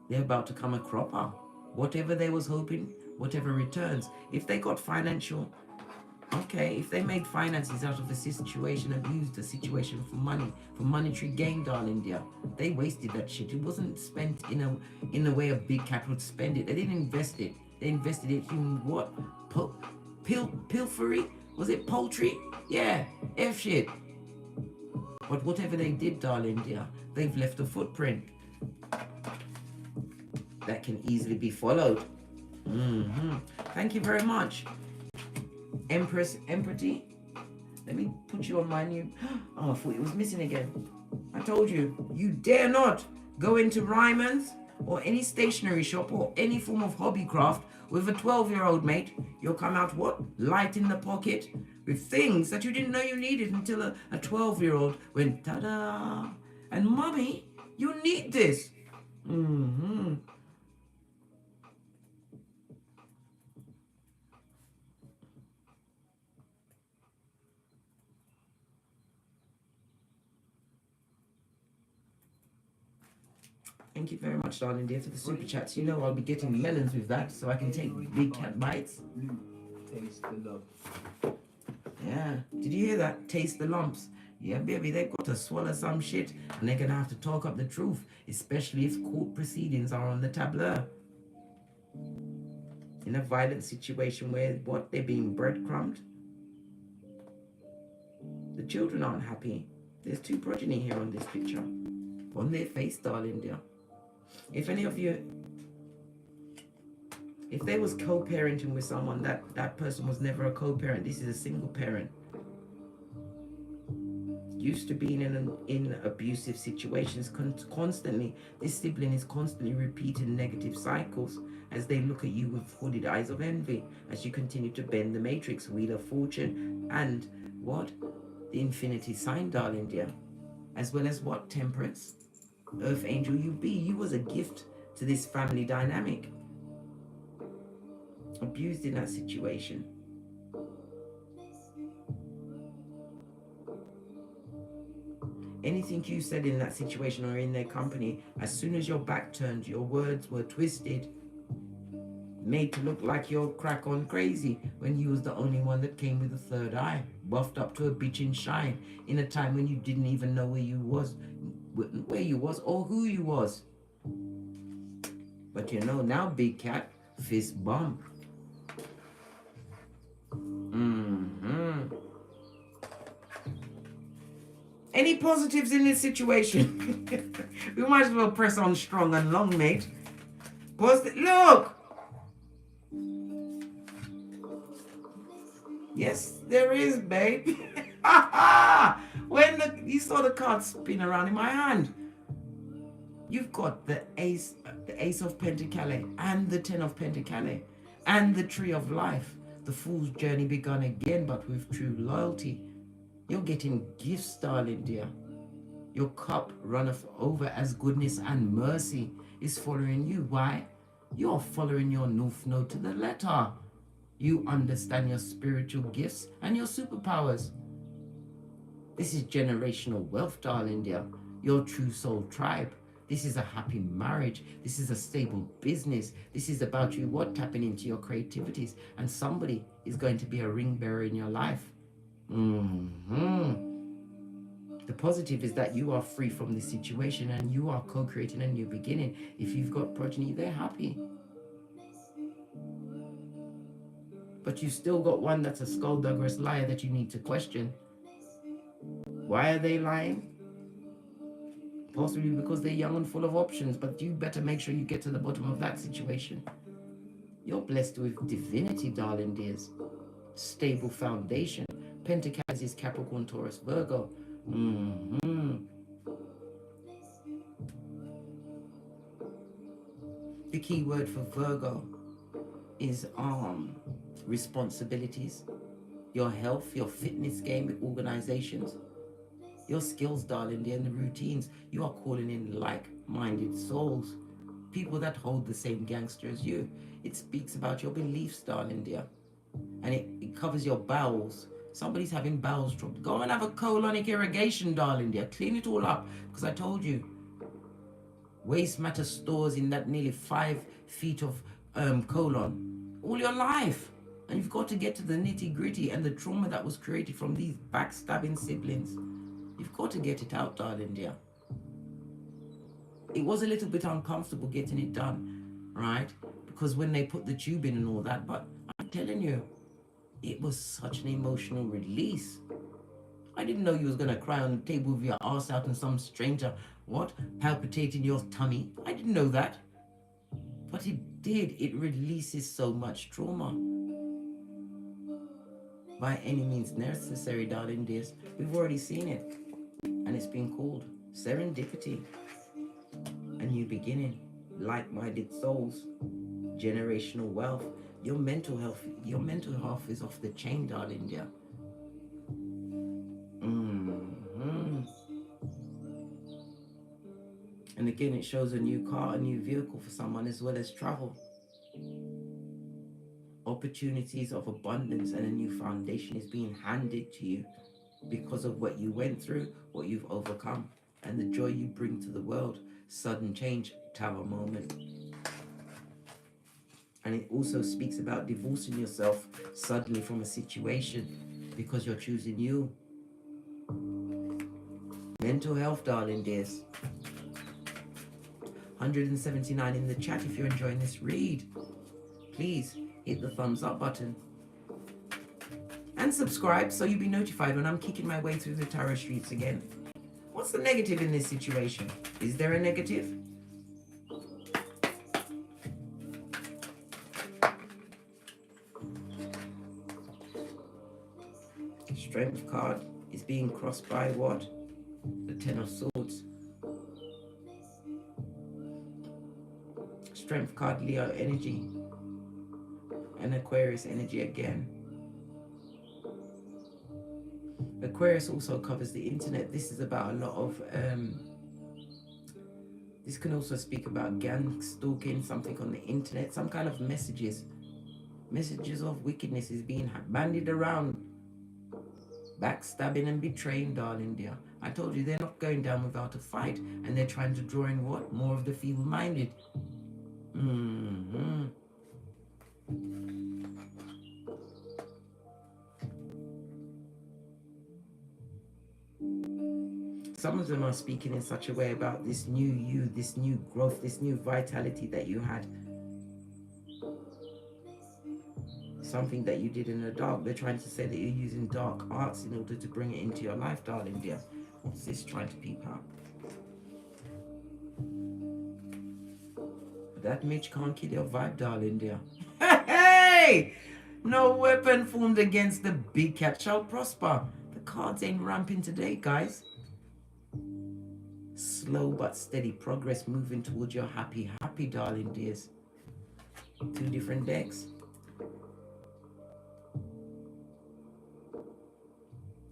They're about to come a cropper. Whatever they was hoping, whatever returns. If they got financial, okay, if they made finances out of a situation, abused the situation for money, for monetary gain, darling dear, they wasted that shit. It wasn't spent in a way a big cat would spend it. They didn't invest it. They invested it in what? Pilfery? Was it poultry? Yeah, F shit. But whatever they did, darling dear, they've left a footprint that can easily be followed. Thank you very much. Empress Empathy. Let me put you on my new... Oh, I thought it was missing again. I told you, you dare not go into Ryman's or any stationery shop or any form of hobby craft with a 12-year-old mate. You'll come out what? Light in the pocket with things that you didn't know you needed until a 12-year-old went ta-da. And mommy, you need this. Thank you very much, darling dear, for the super chats. You know I'll be getting melons with that, so I can take big cat bites. Taste the love. Yeah. Did you hear that? Taste the lumps. Yeah, baby, they've got to swallow some shit, and they're going to have to talk up the truth, especially if court proceedings are on the tableau. In a violent situation where, what, they're being breadcrumbed. The children aren't happy. There's two progeny here on this picture. On their face, darling dear. If any of you, if they was co-parenting with someone, that person was never a co-parent. This is a single parent. Used to being in abusive situations constantly. This sibling is constantly repeating negative cycles as they look at you with hooded eyes of envy as you continue to bend the matrix, wheel of fortune, and what? The infinity sign, darling dear. As well as what? Temperance. Earth angel you be. You was a gift to this family dynamic. Abused in that situation. Anything you said in that situation or in their company, as soon as your back turned, your words were twisted, made to look like you're crack on crazy, when you was the only one that came with a third eye, buffed up to a bitchin' shine, in a time when you didn't even know where you was or who you was. But you know now, big cat, fist bump. Any positives in this situation? We might as well press on strong and long, mate. Look! Yes, there is, babe. When you saw the card spin around in my hand, you've got the ace of Pentacles and the 10 of Pentacles and the tree of life. The fool's journey begun again, but with true loyalty. You're getting gifts, darling dear. Your cup runneth over as goodness and mercy is following you. Why? You're following your North Node to the letter. You understand your spiritual gifts and your superpowers. This is generational wealth, darling dear. Your true soul tribe. This is a happy marriage. This is a stable business. This is about you, what? Tapping into your creativities. And somebody is going to be a ring bearer in your life. The positive is that you are free from this situation and you are co-creating a new beginning. If you've got progeny, they're happy. But you still got one that's a skullduggerous liar that you need to question. Why are they lying? Possibly because they're young and full of options, but you better make sure you get to the bottom of that situation. You're blessed with divinity, darling dears. Stable foundation. Pentacles is Capricorn, Taurus, Virgo. The key word for Virgo is responsibilities. Your health, your fitness game, organizations. Your skills, darling dear, and the routines. You are calling in like-minded souls. people that hold the same gangster as you. It speaks about your beliefs, darling dear. And it covers your bowels. Somebody's having bowels trouble. Go and have a colonic irrigation, darling dear. Clean it all up. Because I told you, waste matter stores in that nearly 5 feet of colon all your life. And you've got to get to the nitty gritty and the trauma that was created from these backstabbing siblings. You've got to get it out, darling dear. It was a little bit uncomfortable getting it done, right? Because when they put the tube in and all that, but I'm telling you, it was such an emotional release. I didn't know you was gonna cry on the table with your ass out and some stranger, what, palpitating your tummy. I didn't know that. But it did. It releases so much trauma. By any means necessary, darling dears. We've already seen it. And it's been called serendipity. A new beginning. Like-minded souls. Generational wealth. Your mental health is off the chain, darling dear. And again, it shows a new car, a new vehicle for someone, as well as travel. Opportunities of abundance and a new foundation is being handed to you because of what you went through, what you've overcome, and the joy you bring to the world. Sudden change, tower moment. And it also speaks about divorcing yourself suddenly from a situation because you're choosing you. Mental health, darling dears. 179 in the chat if you're enjoying this read. Please hit the thumbs up button. And subscribe so you'll be notified when I'm kicking my way through the tarot streets again. What's the negative in this situation? Is there a negative? Strength card is being crossed by what? The Ten of Swords. Strength card, Leo energy. And Aquarius energy again. Aquarius also covers the internet. This is about a lot of this can also speak about gang stalking, something on the internet, some kind of messages of wickedness is being bandied around. Backstabbing and betraying, darling dear. I told you they're not going down without a fight, and they're trying to draw in what? More of the feeble-minded. Some of them are speaking in such a way about this new you, this new growth, this new vitality that you had. Something that you did in the dark. They're trying to say that you're using dark arts in order to bring it into your life, darling dear. What's this trying to peep out? That Mitch can't kill your vibe, darling dear. Hey! No weapon formed against the big cat shall prosper. The cards ain't ramping today, guys. Slow but steady progress moving towards your happy, darling dears. 2 different decks.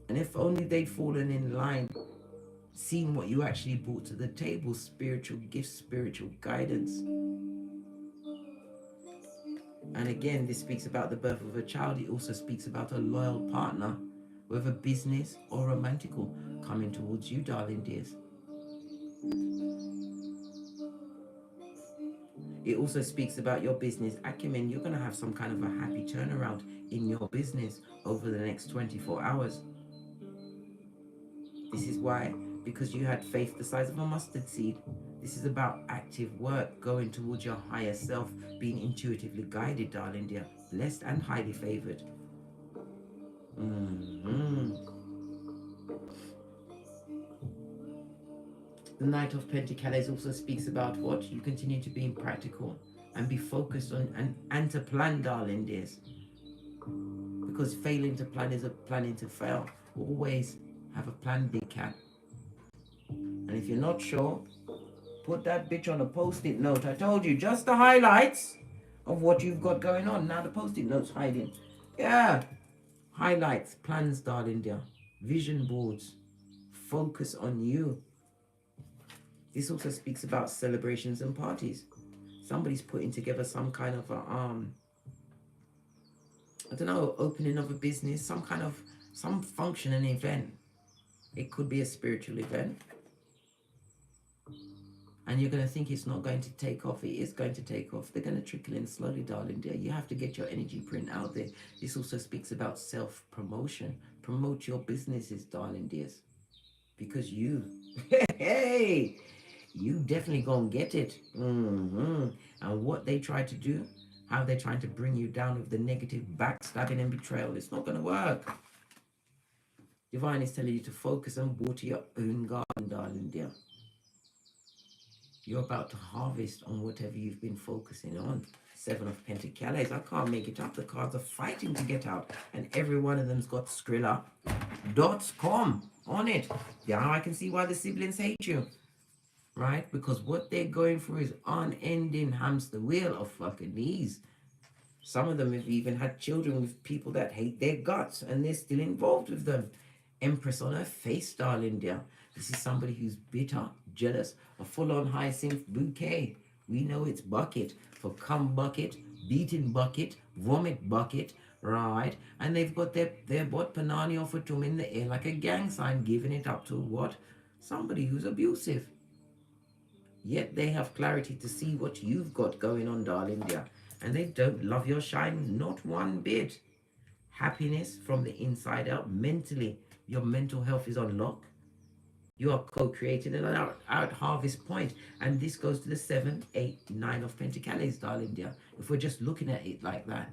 And if only they'd fallen in line, seeing what you actually brought to the table, spiritual gifts, spiritual guidance. And again, this speaks about the birth of a child. It also speaks about a loyal partner, whether business or romantical, coming towards you, darling dears. It also speaks about your business acumen. You're going to have some kind of a happy turnaround in your business over the next 24 hours. This is why, because you had faith the size of a mustard seed. This is about active work, going towards your higher self, being intuitively guided, darling dear, blessed and highly favored. The Knight of Pentacles also speaks about what? You continue to be impractical and be focused on and to plan, darling dears. Because failing to plan is a planning to fail. Always have a plan, big cat. And if you're not sure, put that bitch on a post-it note. I told you, just the highlights of what you've got going on. Now the post-it note's hiding. Yeah. Highlights, plans, darling dear. Vision boards. Focus on you. This also speaks about celebrations and parties. Somebody's putting together some kind of a I don't know, opening of a business, some function, an event. It could be a spiritual event. And you're going to think it's not going to take off. It is going to take off. They're going to trickle in slowly, darling dear. You have to get your energy print out there. This also speaks about self-promotion. Promote your businesses, darling dears. Because you, hey, you definitely gonna get it. And what they try to do, how they're trying to bring you down with the negative backstabbing and betrayal, it's not gonna work. Divine is telling you to focus and water your own garden, darling dear. You're about to harvest on whatever you've been focusing on. 7 of Pentacles. I can't make it up. The cards are fighting to get out. And every one of them's got Skrilla.com on it. Yeah, I can see why the siblings hate you. Right? Because what they're going through is unending hamster wheel of fucking knees. Some of them have even had children with people that hate their guts. And they're still involved with them. Empress on her face, darling dear. This is somebody who's bitter, jealous, a full-on hyacinth bouquet. We know it's bucket for cum bucket, beating bucket, vomit bucket, right? And they've got their what panani or futum in the air like a gang sign, giving it up to what? Somebody who's abusive. Yet they have clarity to see what you've got going on, darling dear. And they don't love your shine, not one bit. Happiness from the inside out, mentally. Your mental health is on lock. You are co-creating an out harvest point. And this goes to the 7, 8, 9 of Pentacles, darling dear. If we're just looking at it like that.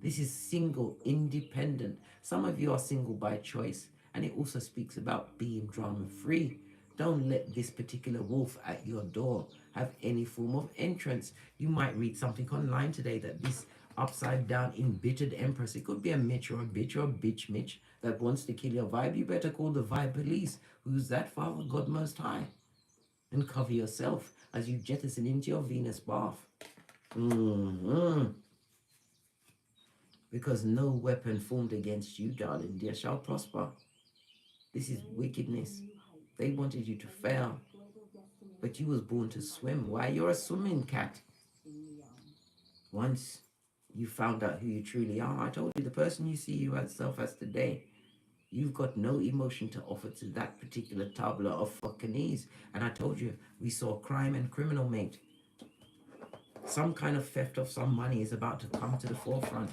This is single, independent. Some of you are single by choice. And it also speaks about being drama-free. Don't let this particular wolf at your door have any form of entrance. You might read something online today that this upside down embittered empress, it could be a Mitch or a bitch or a bitch Mitch that wants to kill your vibe. You better call the vibe police. Who's that? Father God Most High. And cover yourself as you jettison into your Venus bath. Because no weapon formed against you, darling dear, shall prosper. This is wickedness. They wanted you to fail. But you was born to swim. Why? You're a swimming cat. Once you found out who you truly are, I told you the person you see yourself as today, you've got no emotion to offer to that particular tabla of fucking ease. And I told you, we saw crime and criminal, mate. Some kind of theft of some money is about to come to the forefront.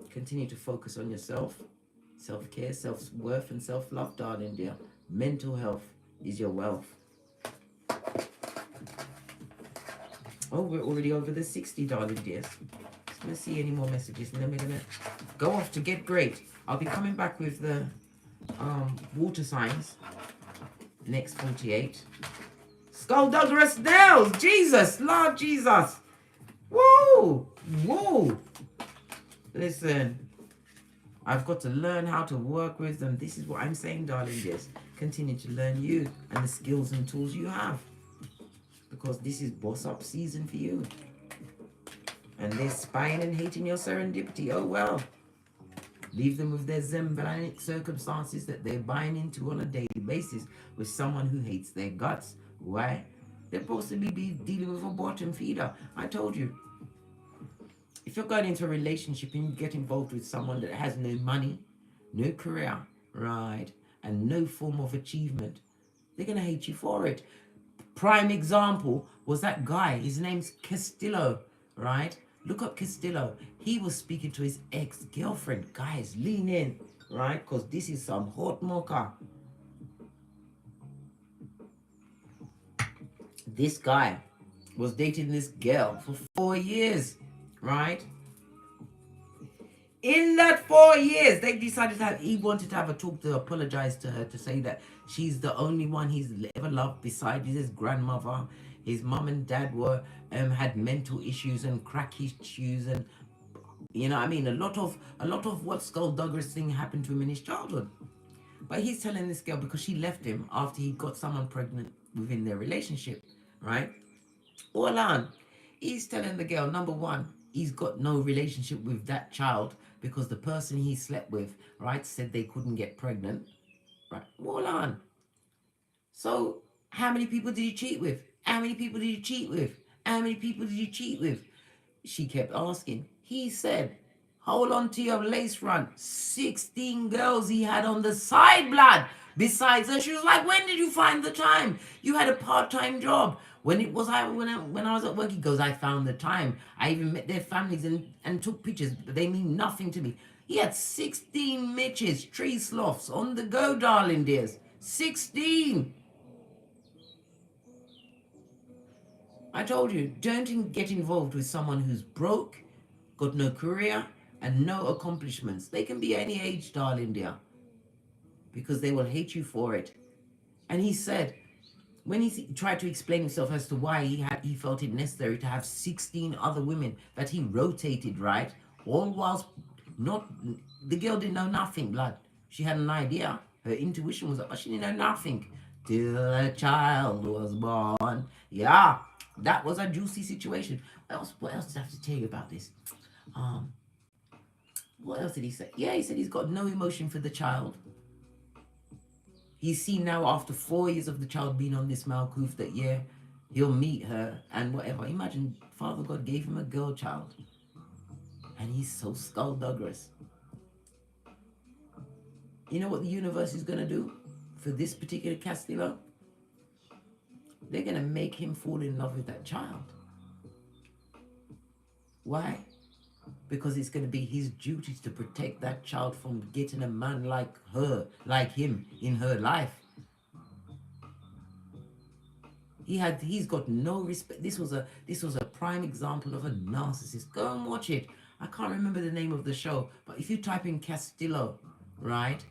Continue to focus on yourself. Self-care, self-worth, and self-love, darling dear. Mental health is your wealth. Oh, we're already over the 60, darling dears. Just gonna see any more messages, and then we're gonna go off to get great. I'll be coming back with the water signs next 48. Skullduggerous nails, Jesus, Lord Jesus. Whoa, whoa. Listen, I've got to learn how to work with them. This is what I'm saying, darling dears. Continue to learn you and the skills and tools you have. Because this is boss up season for you. And they're spying and hating your serendipity. Oh well. Leave them with their Zembranic circumstances that they're buying into on a daily basis with someone who hates their guts. Why? They're possibly be dealing with a bottom feeder. I told you. If you're going into a relationship and you get involved with someone that has no money, no career, right, and no form of achievement, they're going to hate you for it. Prime example was that guy. His name's Castillo, right? Look up Castillo. He was speaking to his ex-girlfriend. Guys, lean in, right? Because this is some hot mocha. This guy was dating this girl for 4 years, right? In that 4 years, they decided that he wanted to have a talk to apologize to her, to say that she's the only one he's ever loved besides his grandmother. His mom and dad were had mental issues and crack issues, and you know what I mean, a lot of what skullduggerous thing happened to him in his childhood. But he's telling this girl, because she left him after he got someone pregnant within their relationship, right? All on, he's telling the girl, number one, he's got no relationship with that child because the person he slept with, right, said they couldn't get pregnant, right? All on. So how many people did he cheat with? How many people did you cheat with? How many people did you cheat with? She kept asking. He said, hold on to your lace front. 16 girls he had on the side, blood. Besides her, she was like, when did you find the time? You had a part-time job. When I was at work, he goes, I found the time. I even met their families and took pictures, but they mean nothing to me. He had 16 Mitches, tree sloths on the go, darling dears. 16. I told you, don't get involved with someone who's broke, got no career, and no accomplishments. They can be any age, darling dear, because they will hate you for it. And he said, when he tried to explain himself as to why he felt it necessary to have 16 other women that he rotated, right? All whilst the girl didn't know nothing, blood. She had an idea. Her intuition was up, but she didn't know nothing. Till a child was born. Yeah, that was a juicy situation. What else did I have to tell you about this? What else did he say? Yeah, he said he's got no emotion for the child. He's seen now after 4 years of the child being on this Malkuth that, yeah, he'll meet her and whatever. Imagine Father God gave him a girl child. And he's so skullduggerous. You know what the universe is going to do for this particular Castillo? They're going to make him fall in love with that child. Why? Because it's going to be his duty to protect that child from getting a man like her, like him, in her life. He's got no respect. This was a prime example of a narcissist. Go and watch it. I can't remember the name of the show, but if you type in Castillo, right,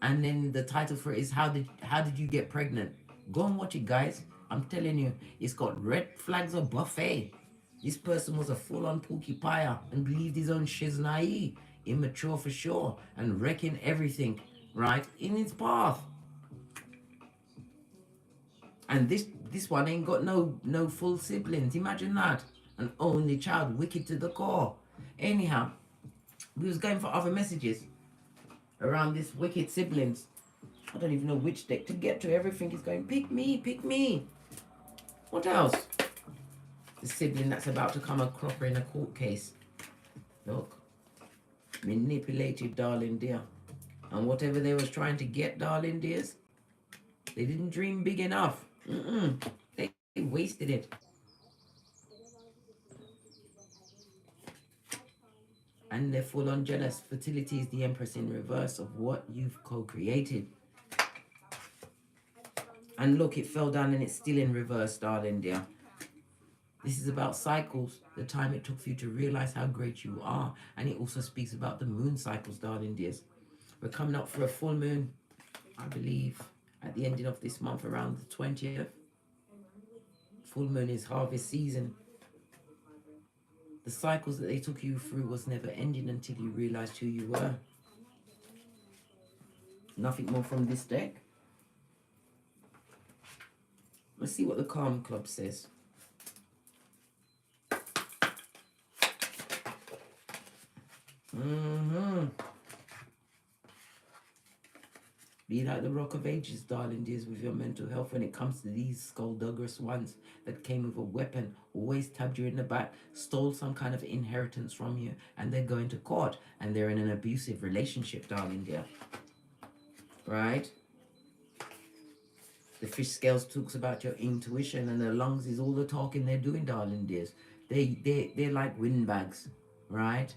and then the title for it is how did you get pregnant? Go and watch it, guys. I'm telling you, it's got red flags of buffet. This person was a full-on porcupine and believed his own shiznai, immature for sure, and wrecking everything, right, in its path. And this one ain't got no full siblings. Imagine that. An only child, wicked to the core. Anyhow, we was going for other messages around this wicked siblings. I don't even know which deck to get to. Everything is going, pick me, pick me. What else? The sibling that's about to come a cropper in a court case. Look. Manipulated, darling dear. And whatever they was trying to get, darling dears, they didn't dream big enough. They wasted it. And they're full on jealous. Fertility is the Empress in reverse of what you've co-created. And look, it fell down and it's still in reverse, darling dear. This is about cycles, the time it took for you to realize how great you are. And it also speaks about the moon cycles, darling dears. We're coming up for a full moon, I believe, at the ending of this month, around the 20th. Full moon is harvest season. The cycles that they took you through was never ending until you realized who you were. Nothing more from this deck. Let's see what the Calm Club says. Be like the Rock of Ages, darling dears, with your mental health when it comes to these skullduggerous ones that came with a weapon, always stabbed you in the back, stole some kind of inheritance from you, and they're going to court, and they're in an abusive relationship, darling dear. Right? The fish scales talks about your intuition, and the lungs is all the talking they're doing, darling dears. They're like windbags, right?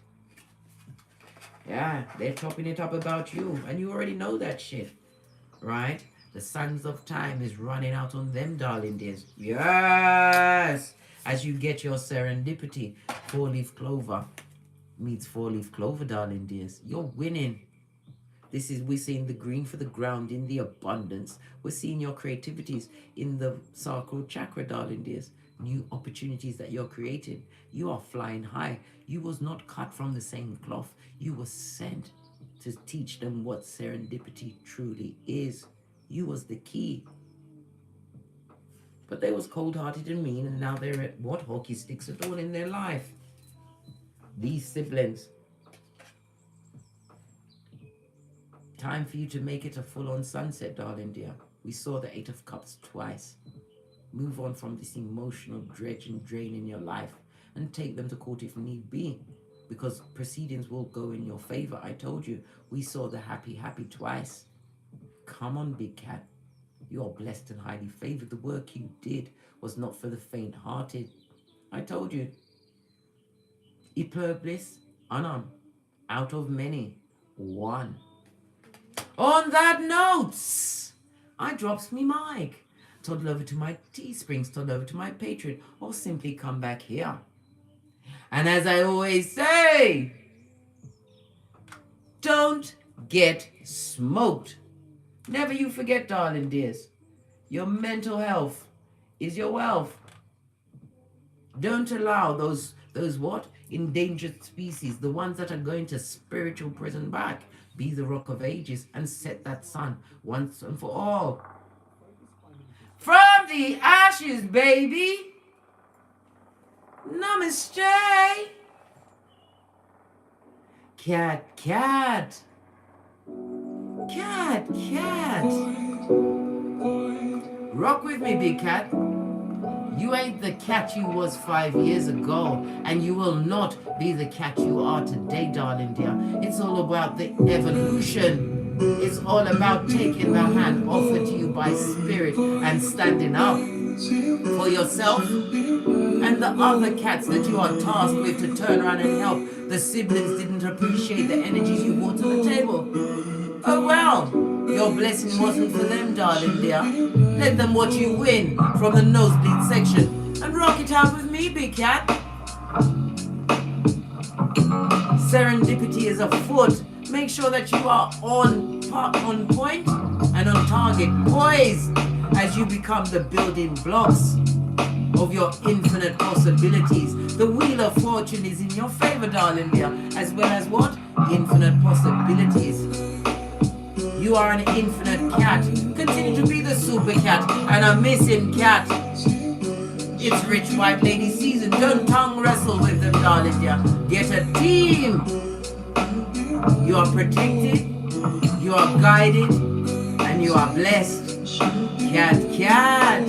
Yeah, they're chopping it up about you, and you already know that shit, right? The sands of time is running out on them, darling dears. Yes! As you get your serendipity, four-leaf clover meets four-leaf clover, darling dears. You're winning. We're seeing the green for the ground in the abundance. We're seeing your creativities in the sacral chakra, darling dears. New opportunities that you're creating. You are flying high. You was not cut from the same cloth. You were sent to teach them what serendipity truly is. You was the key. But they was cold-hearted and mean, and now they're at what hockey sticks at all in their life. These siblings. Time for you to make it a full-on sunset, darling dear. We saw the 8 of Cups twice. Move on from this emotional dredge and drain in your life and take them to court if need be, because proceedings will go in your favor. I told you, we saw the happy twice. Come on, big cat. You are blessed and highly favored. The work you did was not for the faint-hearted. I told you. E pluribus unum. Out of many, one. On that note, I drops me mic. Toddle over to my Teesprings, toddle over to my Patreon, or simply come back here. And as I always say, don't get smoked. Never you forget, darling dears, your mental health is your wealth. Don't allow those what? Endangered species, the ones that are going to spiritual prison back, be the rock of ages and set that sun once and for all. From the ashes, baby. Namaste. Cat. Rock with me, big cat. You ain't the cat you was 5 years ago, and you will not be the cat you are today, darling dear. It's all about the evolution. It's all about taking the hand offered to you by spirit and standing up for yourself and the other cats that you are tasked with to turn around and help. The siblings didn't appreciate the energies you brought to the table. Oh well, your blessing wasn't for them, darling dear. Let them watch you win from the nosebleed section and rock it out with me, big cat. Serendipity is afoot. Make sure that you are on point and on target, poised as you become the building blocks of your infinite possibilities. The wheel of fortune is in your favor, darling dear, as well as what? Infinite possibilities. You are an infinite cat. Continue to be the super cat and a missing cat. It's rich white lady season. Don't tongue wrestle with them, darling dear. Get a team. You are protected, you are guided, and you are blessed. Cat.